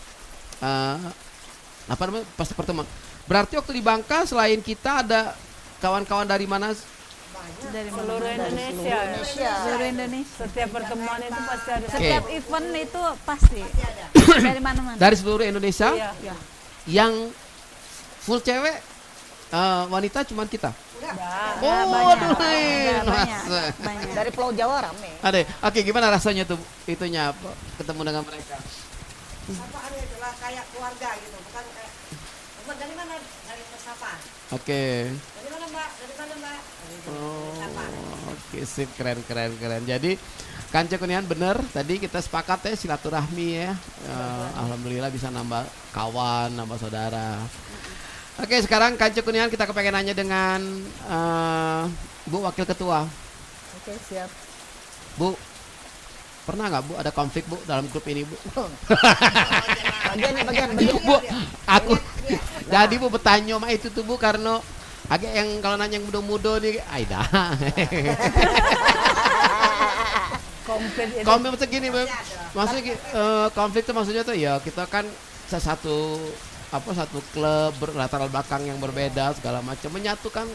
B: Apa namanya? Pas pertemuan. Berarti waktu di Bangka selain kita ada kawan-kawan dari mana?
E: Dari
D: Seluruh Indonesia.
E: seluruh Indonesia.
D: Setiap pertemuan itu pasti ada.
E: Setiap event itu pasti dari mana-mana.
B: Dari seluruh Indonesia.
D: Iya.
B: Yang full cewek, wanita cuman kita.
D: Nah,
E: banyak.
C: Dari Pulau Jawa rame.
B: Ada. Oke, gimana rasanya tuh itunya ketemu dengan mereka?
F: Sapaannya itulah kayak keluarga gitu, bukan kayak Dari mana? Dari Persapan.
B: Oke.
F: Dari mana Mbak? Dari mana Mbak?
B: Oke, sip, keren. Jadi Kanca Kunian bener, tadi kita sepakat ya silaturahmi ya. Alhamdulillah bisa nambah kawan, nambah saudara. Oke, sekarang Kanca Kunian kita kepengen nanya dengan Bu Wakil Ketua.
D: Oke, siap.
B: Bu, pernah nggak Bu ada konflik Bu dalam grup ini Bu?
C: Bagian.
B: Bu, aku jadi Bu bertanya sama itu tuh Bu karena agak yang kalau nanya yang muda-muda nih, Aida. Konflik maksudnya gini, maksudnya konflik itu maksudnya tuh ya kita kan satu klub berlatar belakang yang berbeda segala macam menyatukan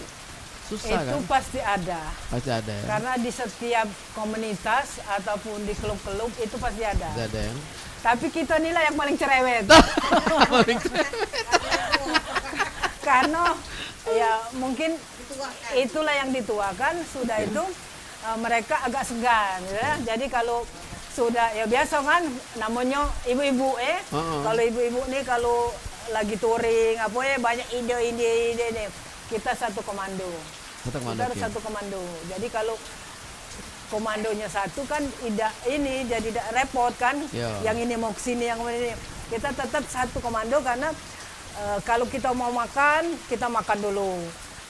B: susah
D: itu
B: kan?
D: pasti ada.
B: Pasti ada ya.
D: Karena di setiap komunitas ataupun di klub-klub itu pasti ada.
B: Pasti ada ya.
D: Tapi kita nilai yang paling cerewet. Karena ya mungkin itulah yang dituakan, sudah itu mereka agak segan ya. Jadi kalau sudah ya biasa kan namanya ibu-ibu kalau ibu-ibu nih kalau lagi touring apa ya banyak ide nih. Kita satu komando. Kita harus satu komando. Jadi kalau komandonya satu kan jadi tidak repot kan. Yang ini mau kesini, yang ini. Kita tetap satu komando karena kalau kita mau makan, kita makan dulu.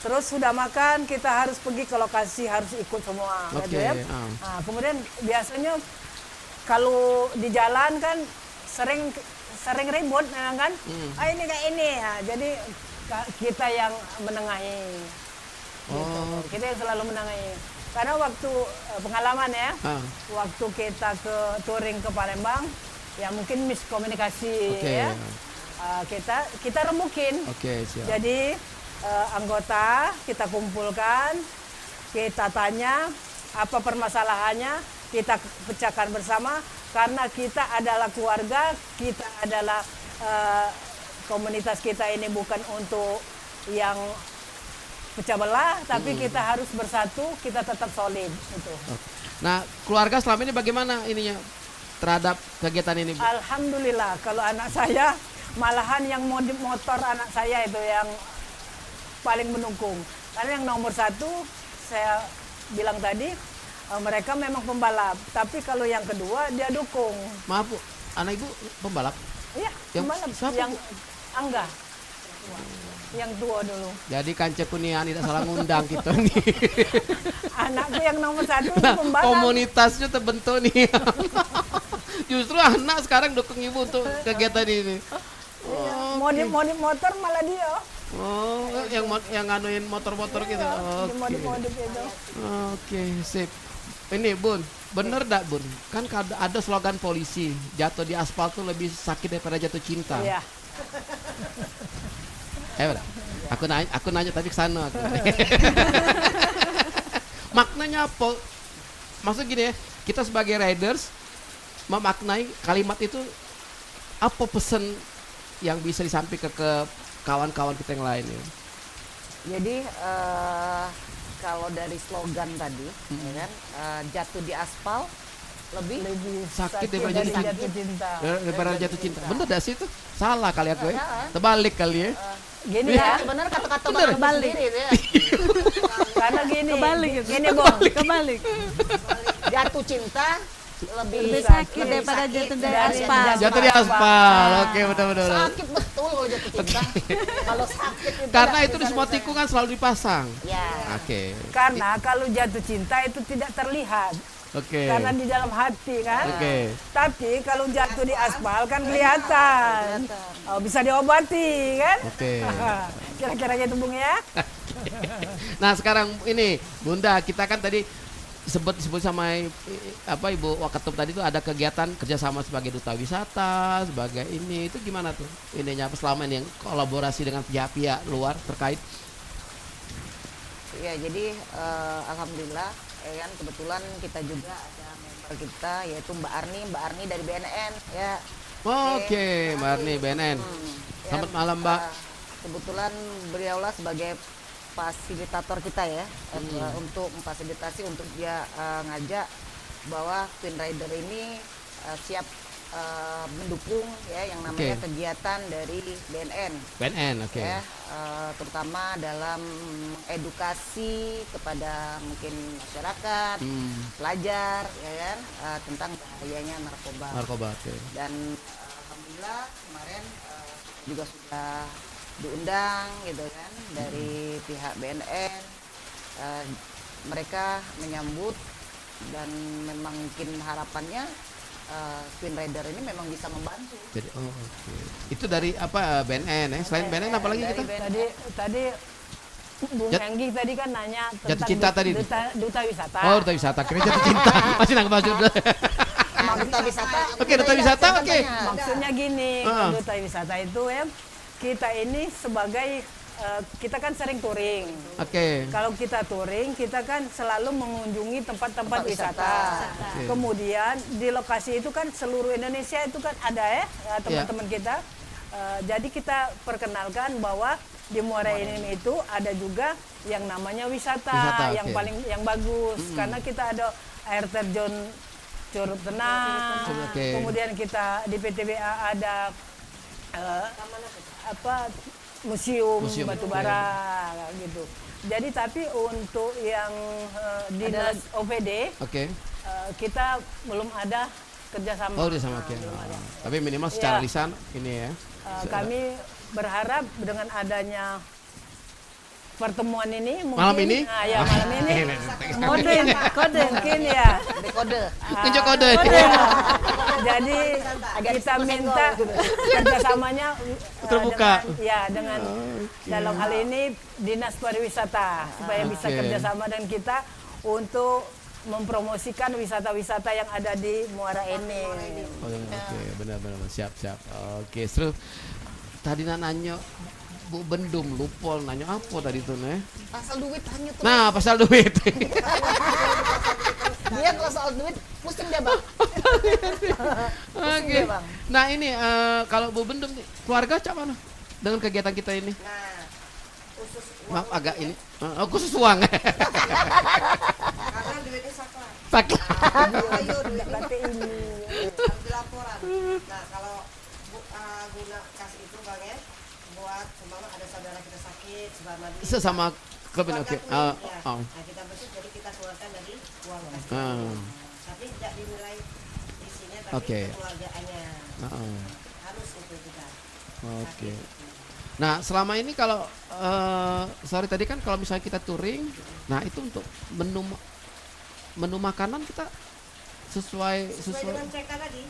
D: Terus sudah makan, kita harus pergi ke lokasi, harus ikut semua. Gitu ya. Nah, kemudian biasanya kalau di jalan kan sering ribut memang kan. Ini kayak ini ya. Jadi kita yang menengahi. Gitu. Kita yang selalu menengahi. Karena waktu pengalaman ya, waktu kita ke touring ke Palembang, ya mungkin miskomunikasi ya. Kita remukin.
B: Siap.
D: Jadi anggota kita kumpulkan, kita tanya apa permasalahannya, kita pecahkan bersama karena kita adalah keluarga, kita adalah komunitas kita ini bukan untuk yang pecah belah, tapi kita harus bersatu, kita tetap solid itu.
B: Nah, keluarga selama ini bagaimana ininya terhadap kegiatan ini, Bu?
D: Alhamdulillah, kalau anak saya malahan yang modif motor anak saya itu yang paling mendukung. Karena yang nomor satu saya bilang tadi mereka memang pembalap, tapi kalau yang kedua dia dukung.
B: Maaf Bu, anak Ibu pembalap?
D: Iya, pembalap. Yang Angga. Yang tua dulu.
B: Jadi Kanca Kunian tidak salah ngundang kita nih.
D: Anakku yang nomor satu itu pembalap.
B: Komunitasnya terbentuk nih. Justru anak sekarang dukung ibu untuk kegiatan ini.
D: Modif motor malah dia.
B: Yang nganuin motor-motor gitu.
D: Modif itu.
B: Oke, sip. Ini Bun, bener dak Bun? Kan ada slogan polisi, jatuh di aspal tuh lebih sakit daripada jatuh cinta.
D: Iya.
B: Aku nanya tapi kesana aku. Maknanya apa? Maksud gini ya, kita sebagai riders memaknai kalimat itu apa pesan yang bisa disampaikan ke kawan-kawan kita yang lain ya?
C: Jadi kalau dari slogan tadi, ya kan, jatuh di aspal lebih
B: sakit daripada jatuh cinta. Daripada jatuh cinta. Bener dah sih itu? Salah kali aku ya? Terbalik kali ya?
C: Gini ya, sebenarnya kata-kata
E: Kebalik.
C: ya.
D: Karena gini.
C: Gini Bang,
E: Kebalik.
C: jatuh cinta lebih
E: sakit daripada jatuh dari aspal.
B: Jatuh di aspal. Oke, betul.
C: Sakit betul kalau jatuh cinta. Kalau sakit itu
B: karena itu di semua tikungan selalu dipasang.
C: Ya.
B: Oke.
D: Karena kalau jatuh cinta itu tidak terlihat.
B: Oke.
D: Karena di dalam hati kan.
B: Oke.
D: Tapi kalau jatuh di aspal kan kelihatan. Bisa diobati kan.
B: Oke.
D: Kira-kira gitu Bung ya.
B: Nah sekarang ini Bunda, kita kan tadi sebut sama Ibu Waketum tadi tuh ada kegiatan kerjasama sebagai duta wisata, sebagai ini itu gimana tuh ininya selama ini yang kolaborasi dengan pihak-pihak luar terkait?
C: Ya jadi alhamdulillah ya kan kebetulan kita juga ada member kita yaitu Mbak Arni dari BNN ya.
B: Oke, Mbak Arni BNN. Selamat malam Mbak.
C: Kebetulan beliaulah sebagai fasilitator kita ya untuk memfasilitasi untuk dia ngajak bahwa Twin Rider ini siap mendukung ya yang namanya kegiatan dari BNN.
B: BNN, oke.
C: Ya, terutama dalam edukasi kepada mungkin masyarakat, pelajar, ya kan, tentang bahayanya narkoba.
B: Narkoba, oke.
C: Dan alhamdulillah kemarin juga sudah diundang gitu kan dari pihak BNN. Mereka menyambut dan memang mungkin harapannya Queen Rider ini memang bisa membantu.
B: Jadi, itu dari apa BNN ya? Selain BNN apa lagi kita?
D: Tadi Bung Enggi tadi kan nanya tentang
B: Jatuh cinta tadi.
D: duta wisata.
B: Oh, duta wisata. Kira jatuh cinta. Masih nangkep maksud.
C: Duta wisata.
B: Oke, duta wisata, oke.
D: Maksudnya gini, duta wisata itu ya kita ini sebagai kita kan sering touring.
B: Oke.
D: Kalau kita touring, kita kan selalu mengunjungi tempat-tempat wisata. Kemudian di lokasi itu kan seluruh Indonesia itu kan ada ya teman-teman kita. Jadi kita perkenalkan bahwa di Muara Enim itu ada juga yang namanya wisata yang paling yang bagus karena kita ada air terjun Curug Tenang. Kemudian kita di PTBA ada museum batu bara gitu. Jadi tapi untuk yang dinas OPD kita belum ada kerjasama.
B: Oh, kerjasama, oke. Tapi minimal secara lisan ini ya.
D: Kami berharap dengan adanya pertemuan ini mungkin
B: malam ini
D: malam ini mungkin ya
B: tunjuk kode.
D: Jadi kita minta kerjasamanya
B: terbuka
D: dengan dalam hal ini Dinas Pariwisata supaya bisa kerjasama dengan kita untuk mempromosikan wisata-wisata yang ada di Muara Enim.
B: Oke, benar-benar siap. Oke, terus tadi nanya Bu Bendum Lupol nanya apa tadi tuh nih?
C: Pasal duit hanya tuh.
B: Nah, pasal duit.
C: Dia kalau soal duit pusing dia, Bang.
B: Oke. Nah, ini kalau Bu Bendum nih, keluarga cak mana dengan kegiatan kita ini?
F: Nah, khusus uang.
B: Maaf agak ini. Khusus uang.
F: Karena duitnya saklar.
C: Ayo duit
F: Berarti ini harus dilaporan. Nah, kalau guna kasih itu Bang ya, buat seumpama ada saudara kita sakit,
B: sesama klub ini oke.
F: Nah, kita bentuk jadi kita keluarkan dari uang kasih. Tapi tidak dinilai isinya tapi keluargaannya. Harus itu kita.
B: Oke. Nah, selama ini kalau sorry tadi kan kalau misalnya kita touring, nah itu untuk menu makanan kita sesuai
F: dengan CK tadi.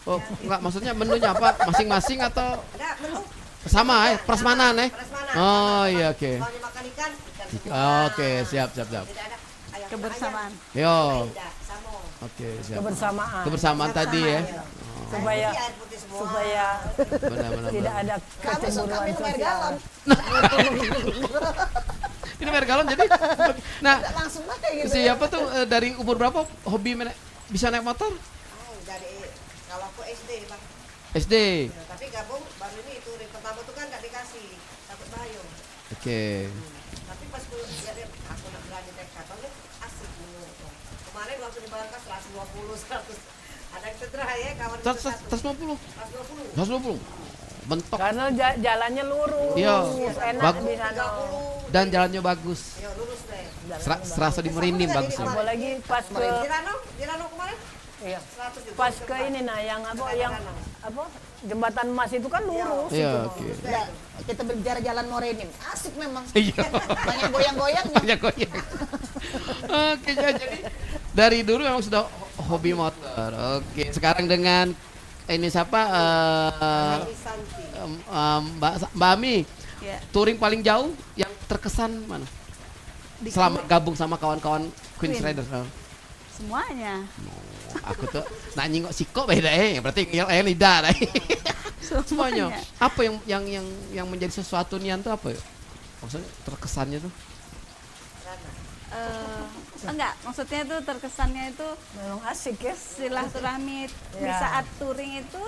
B: Oh, enggak maksudnya menunya apa? Masing-masing atau
F: Enggak, menu
B: sama prasmanan ya?
F: prasmanan.
B: Oh iya oke.
F: Kalau makan ikan
B: Oke, siap.
F: Tidak ada ayam
E: Kebersamaan.
B: Yo.
F: tidak, sama.
B: Oke, siap.
D: Kebersamaan
B: tadi ya.
D: supaya
F: Air putih semua.
D: supaya
B: Benar.
D: tidak ada
C: Kami suka
D: kecemburuan
C: minum air
D: sosial.
C: galon.
B: Ini air galon jadi nah
C: Langsung lah kayak gitu.
B: siapa tuh dari umur berapa hobi bisa naik motor?
F: Dari kalau aku SD Bang.
B: SD.
F: Nah, tapi gabung baru ini itu pertama tuh kan nggak dikasih takut bahaya.
B: Oke.
F: Tapi pas aku lihat aku nak berani naik kapal nih asik dulu. Kemarin waktu di Bangka 120 100 ada yang cedera ya kawan kita satu.
B: 150.
F: 120.
B: 120. Mentok
D: Karena jalannya lurus,
B: Iya.
D: enak di sana.
B: dan jalannya bagus.
F: Ya lurus deh.
B: Serasa di Merinding bagus.
D: Apalagi pas ke
F: Di Rano kemarin
D: iya,
F: 100 juga.
D: pas ke ini yang jembatan emas itu kan lurus.
B: Iya, oke.
C: Nah, kita berbicara jalan Morenim, asik memang.
B: Iya.
C: Banyak goyang-goyangnya.
B: Banyak goyang. Oke, jadi dari dulu memang sudah hobi motor. Oke, sekarang dengan ini siapa Mbak Ami, touring paling jauh yang terkesan mana? Selama gabung sama kawan-kawan Queen Rider.
E: Semuanya.
B: Aku tuh nanya kok siko beda berarti lidah deh. Semuanya. Apa yang menjadi sesuatu nian tuh apa ya? Maksudnya terkesannya tuh?
E: Enggak, maksudnya itu terkesannya itu
D: Memang asik ya.
E: silaturahmi di saat touring itu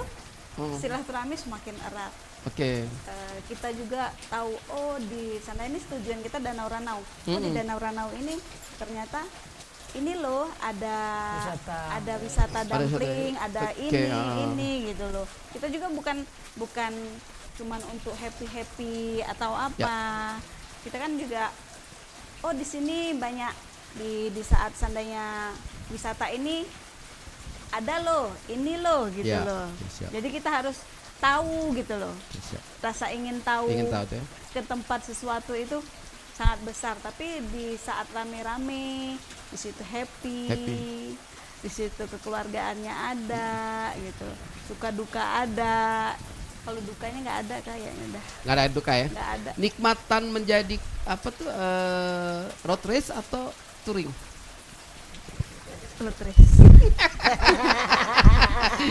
E: silaturahmi semakin erat.
B: Oke.
E: Kita juga tahu di sana ini tujuan kita Danau Ranau. Di Danau Ranau ini ternyata ini loh ada wisata dumpling, ada ini gitu loh. Kita juga bukan cuman untuk happy atau apa. Kita kan juga di sini banyak di saat seandainya wisata ini ada loh, ini loh gitu loh. Jadi kita harus tahu gitu loh. Rasa ingin tahu ke tempat sesuatu itu sangat besar, tapi di saat rame-rame di situ happy. Di situ kekeluargaannya ada gitu, suka duka ada. Kalau dukanya nggak ada kayaknya dah.
B: Nggak ada duka ya?
E: Nggak ada.
B: Nikmatan menjadi apa tuh road race atau touring?
E: Road race.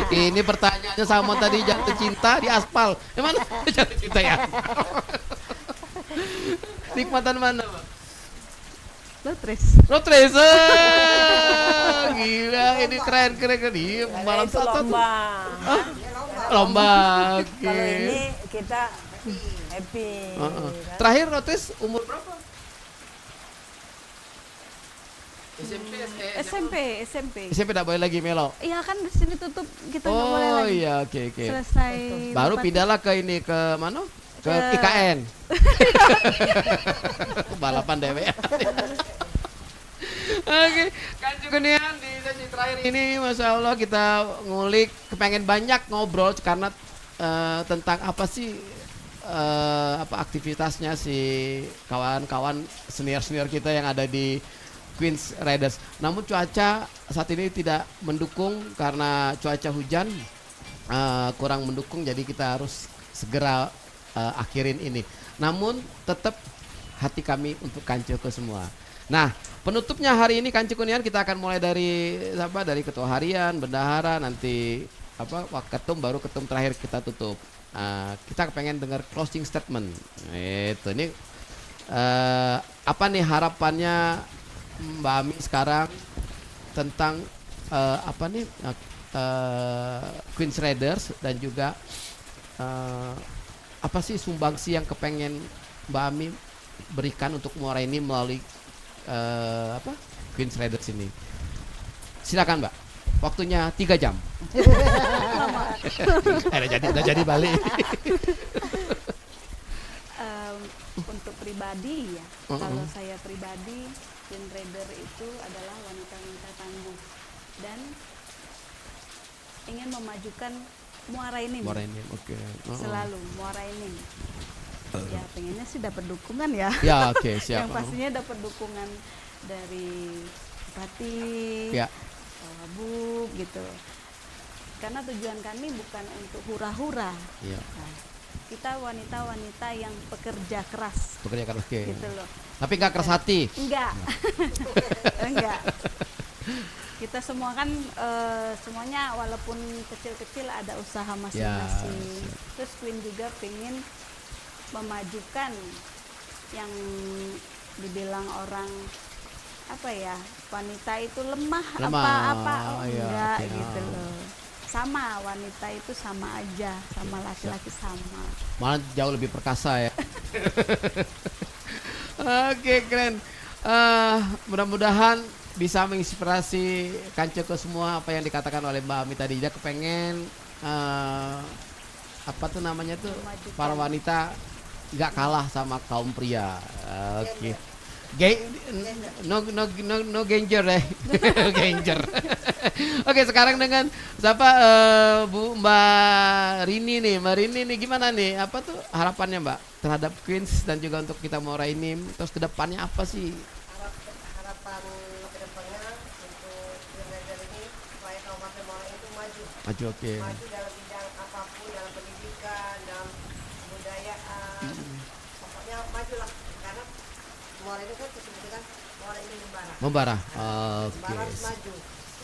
B: Ini pertanyaannya sama tadi jatuh cinta di aspal. Gimana jatuh cinta ya? Nikmatan mana, Bang?
E: Road race.
B: Road race. Gila, ini keren. Iya, malam
D: itu
B: satu.
D: Lomba.
B: Oke.
D: Kalau ini kita happy.
B: Terakhir road race umur berapa?
E: SMP.
B: SMP tidak boleh lagi melo.
E: Iya kan di sini tutup, kita nggak boleh lagi.
B: Oh iya, oke.
E: Selesai.
B: Baru pindahlah ke ini, ke mana? Ke IKN. Balapan dewe. Oke, kan juga nih di sesi terakhir ini, masya Allah kita ngulik, kepengen banyak ngobrol karena tentang apa sih apa aktivitasnya si kawan-kawan senior kita yang ada di Queens Riders. Namun cuaca saat ini tidak mendukung karena cuaca hujan kurang mendukung, jadi kita harus segera akhirin ini. Namun tetap hati kami untuk Kanco ke semua. Nah, penutupnya hari ini Kanco Kunian kita akan mulai dari ketua harian, bendahara, nanti ketum, baru ketum terakhir kita tutup. Kita pengen dengar closing statement. Itu ini apa nih harapannya Mbak Ami sekarang tentang Queens Riders, dan juga apa sih sumbangsi yang kepengen Mbak Ami berikan untuk Muara ini melalui Queens Riders ini. Silakan Mbak, waktunya 3 jam. Udah jadi balik.
E: Untuk pribadi ya, kalau saya pribadi, Queen Rider itu adalah wanita-wanita tangguh dan ingin memajukan Muara ini. Selalu Muara ini. Ya pengennya sih dapat dukungan ya.
B: Ya oke, siap.
E: Yang pastinya dapat dukungan dari Bupati, Bu gitu. Karena tujuan kami bukan untuk hura-hura.
B: Ya.
E: Nah, kita wanita-wanita yang pekerja keras. Gitu loh.
B: Tapi nggak keras hati.
E: Enggak. Enggak. Kita semua kan semuanya walaupun kecil-kecil ada usaha masing-masing. Terus Queen juga pengen memajukan yang dibilang orang wanita itu lemah. Enggak gitu loh. Sama, wanita itu sama aja, sama laki-laki sama.
B: Malah jauh lebih perkasa ya. Oke, keren. Mudah-mudahan bisa menginspirasi Kanco ke semua apa yang dikatakan oleh Mbak Ami tadi. Dia kepengen para wanita nggak kalah sama kaum pria. Oke. No ganger deh. Ganger. Oke, sekarang dengan Mbak Rini nih. Mbak Rini nih gimana nih? Apa tuh harapannya Mbak terhadap Queens dan juga untuk kita Muara ini? Terus kedepannya apa sih?
F: Harapan kedepannya untuk Queen Rider ini supaya Kabupaten Muara itu maju.
B: Maju
F: dalam bidang apapun, dalam pendidikan, dalam kebudayaan. Pokoknya majulah, karena Muara itu kan disebutkan Muara ini membara. Membara harus maju.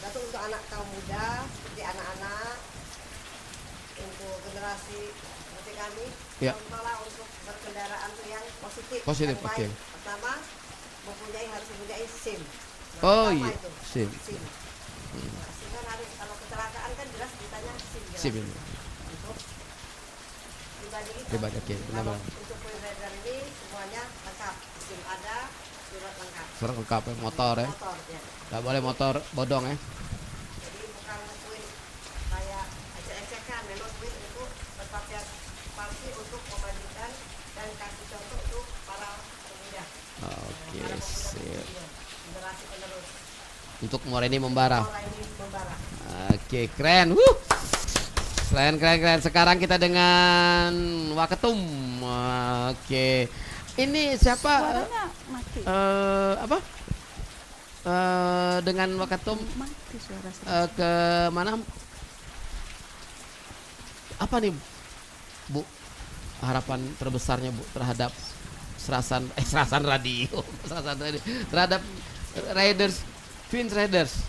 F: Itu untuk anak kaum muda, seperti anak-anak, untuk generasi seperti kami, contohlah untuk berkendaraan yang positif. Baik. Pertama, harus mempunyai SIM.
B: SIM.
F: Sehingga harus, kalau kecelakaan kan jelas ditanya SIM. Untuk pribadi itu. Kalau untuk Queen Rider ini semuanya lengkap, SIM ada,
B: Surat lengkap ya, motor ya.
F: Motor ya.
B: Nggak boleh motor bodong ya.
F: Jadi bukan kuin kayak ecek-ecekan, memang kuin untuk berpartisipasi untuk memajukan dan kasih contoh untuk para pemuda.
B: Oke,
F: Para
B: sip.
F: pemuda generasi penerus.
B: Untuk Moraini Membara.
F: Orang ini membara.
B: Oke, keren. Keren. Sekarang kita dengan Waketum. Oke. Ini siapa?
E: Suaranya mati.
B: Apa? Dengan Waketum
E: Mati suara saya.
B: ke mana? Apa nih, Bu? Harapan terbesarnya Bu terhadap Serasan Radio, terhadap Raiders, Queens Raiders.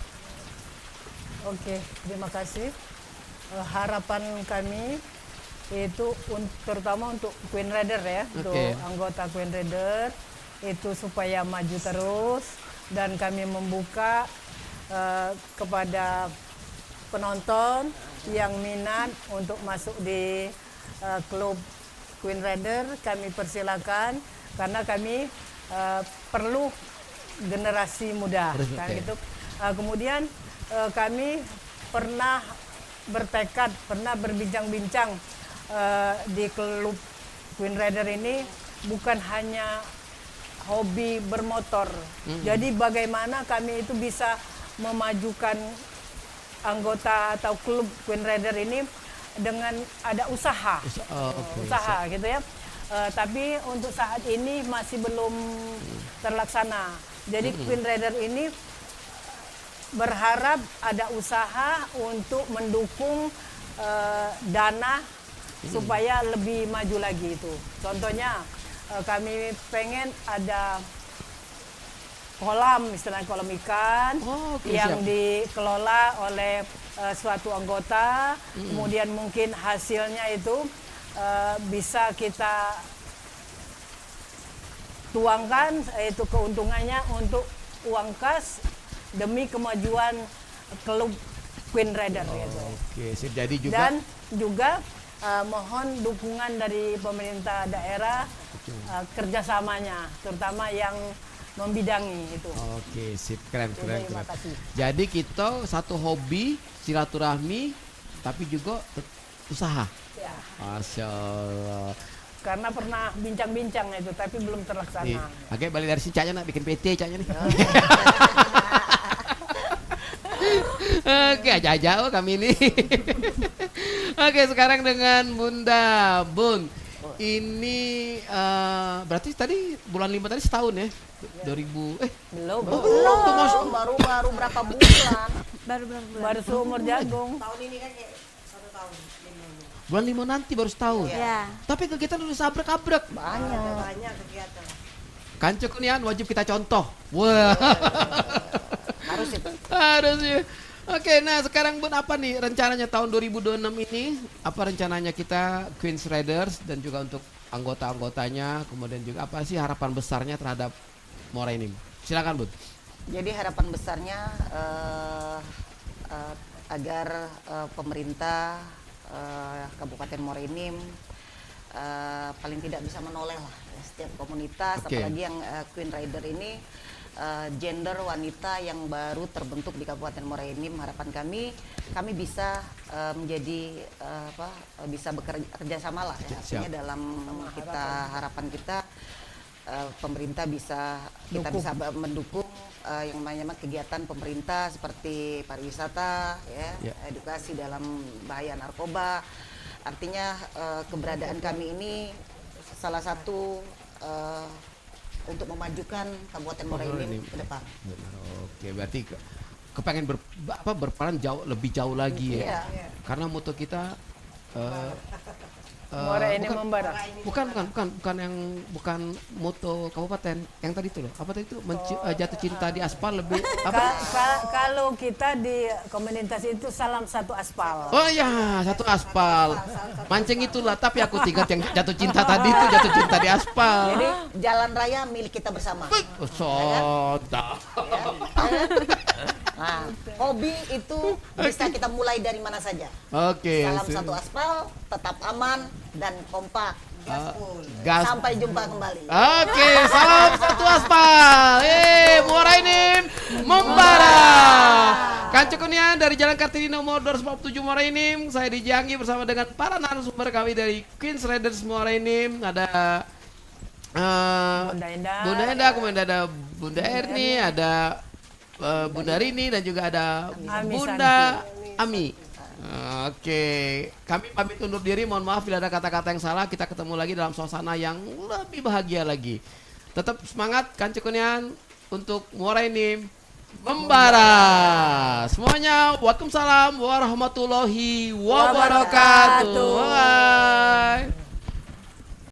D: Oke, terima kasih. Harapan kami itu terutama untuk Queen Raider ya, untuk anggota Queen Raider itu supaya maju terus, dan kami membuka kepada penonton yang minat untuk masuk di klub Queen Raider. Kami persilakan karena kami perlu generasi muda kan gitu. Kemudian kami pernah berbincang-bincang di klub Queen Raider ini bukan hanya hobi bermotor. Jadi bagaimana kami itu bisa memajukan anggota atau klub Queen Raider ini dengan ada usaha, usaha gitu ya. Tapi untuk saat ini masih belum terlaksana. Jadi Queen Raider ini berharap ada usaha untuk mendukung dana supaya lebih maju lagi itu. Contohnya kami pengen ada kolam, istilahnya kolam ikan yang dikelola oleh suatu anggota. Kemudian mungkin hasilnya itu bisa kita tuangkan, yaitu keuntungannya untuk uang kas demi kemajuan klub Queen Raider gitu.
B: Oke, jadi juga
D: Dan juga mohon dukungan dari pemerintah daerah kerjasamanya, terutama yang membidangi itu.
B: Oke, sip, keren.
D: Terima kasih.
B: Jadi kita satu hobi silaturahmi, tapi juga usaha.
D: Ya,
B: Masya Allah.
D: karena pernah bincang-bincang itu, tapi belum terlaksana.
B: Oke, balik dari sini Caknya nak bikin PT Caknya nih. Oke, aja kami ini. Oke, sekarang dengan Bunda Bun. Ini berarti tadi bulan 5 tadi setahun ya? 2000
C: Belum, baru berapa bulan.
D: Baru seumur jagung.
F: Tahun ini kan kayak 1 tahun.
B: bulan 5 nanti baru setahun.
E: Ya.
B: Tapi kegiatan udah sabrek-abrek.
F: Banyak kegiatan.
B: Kanco Kunian wajib kita contoh. Wah.
C: Harus itu.
B: Harus ya. Oke, nah sekarang Bun apa nih rencananya tahun 2026 ini? Apa rencananya kita Queens Raiders dan juga untuk anggota-anggotanya, kemudian juga apa sih harapan besarnya terhadap Moraini? Silakan Bun.
C: Jadi harapan besarnya agar pemerintah Kabupaten Moraini paling tidak bisa menoleh lah setiap komunitas, apalagi yang Queen Raider ini gender wanita yang baru terbentuk di Kabupaten Moraini. Harapan kami bisa menjadi bisa bekerja sama lah ya. Artinya dalam harapan kita pemerintah kita bisa mendukung yang namanya kegiatan pemerintah seperti pariwisata ya, edukasi dalam bahaya narkoba. Artinya keberadaan kami ini salah satu untuk memajukan Kabupaten Moraini ke depan.
B: Oke, berarti kepengen berperan lebih jauh lagi ya. Karena moto kita
D: Moraini Membara.
B: Bukan yang moto kabupaten yang tadi itu loh. Apa tadi itu jatuh cinta di aspal lebih apa?
D: Kalau kita di komunitas itu salam satu aspal.
B: Oh ya, satu aspal. Mancing itulah, tapi aku ingat yang jatuh cinta tadi itu jatuh cinta di aspal.
C: Jadi jalan raya milik kita bersama.
B: Soda.
C: Nah, hobi itu bisa kita mulai dari mana saja.
B: Oke.
C: Salam satu aspal, tetap aman dan kompak.
B: Gas.
C: Sampai jumpa kembali.
B: Oke, salam satu aspal. Muara Enim membara. Kancu Kunian dari Jalan Kartini nomor 247 Muara Enim. Saya Dijanggi bersama dengan para narasumber kami dari Queens Riders Muara Enim. Ada Bunda Endah, kemudian ada Bunda Erni, ada Bunda Rini dan juga ada Bunda Ami. Oke, kami pamit undur diri. Mohon maaf bila ada kata-kata yang salah. Kita ketemu lagi dalam suasana yang lebih bahagia lagi. Tetap semangat Kancu Kunian untuk Muara Enim membara. Semuanya, waalaikumsalam warahmatullahi wabarakatuh. Bye.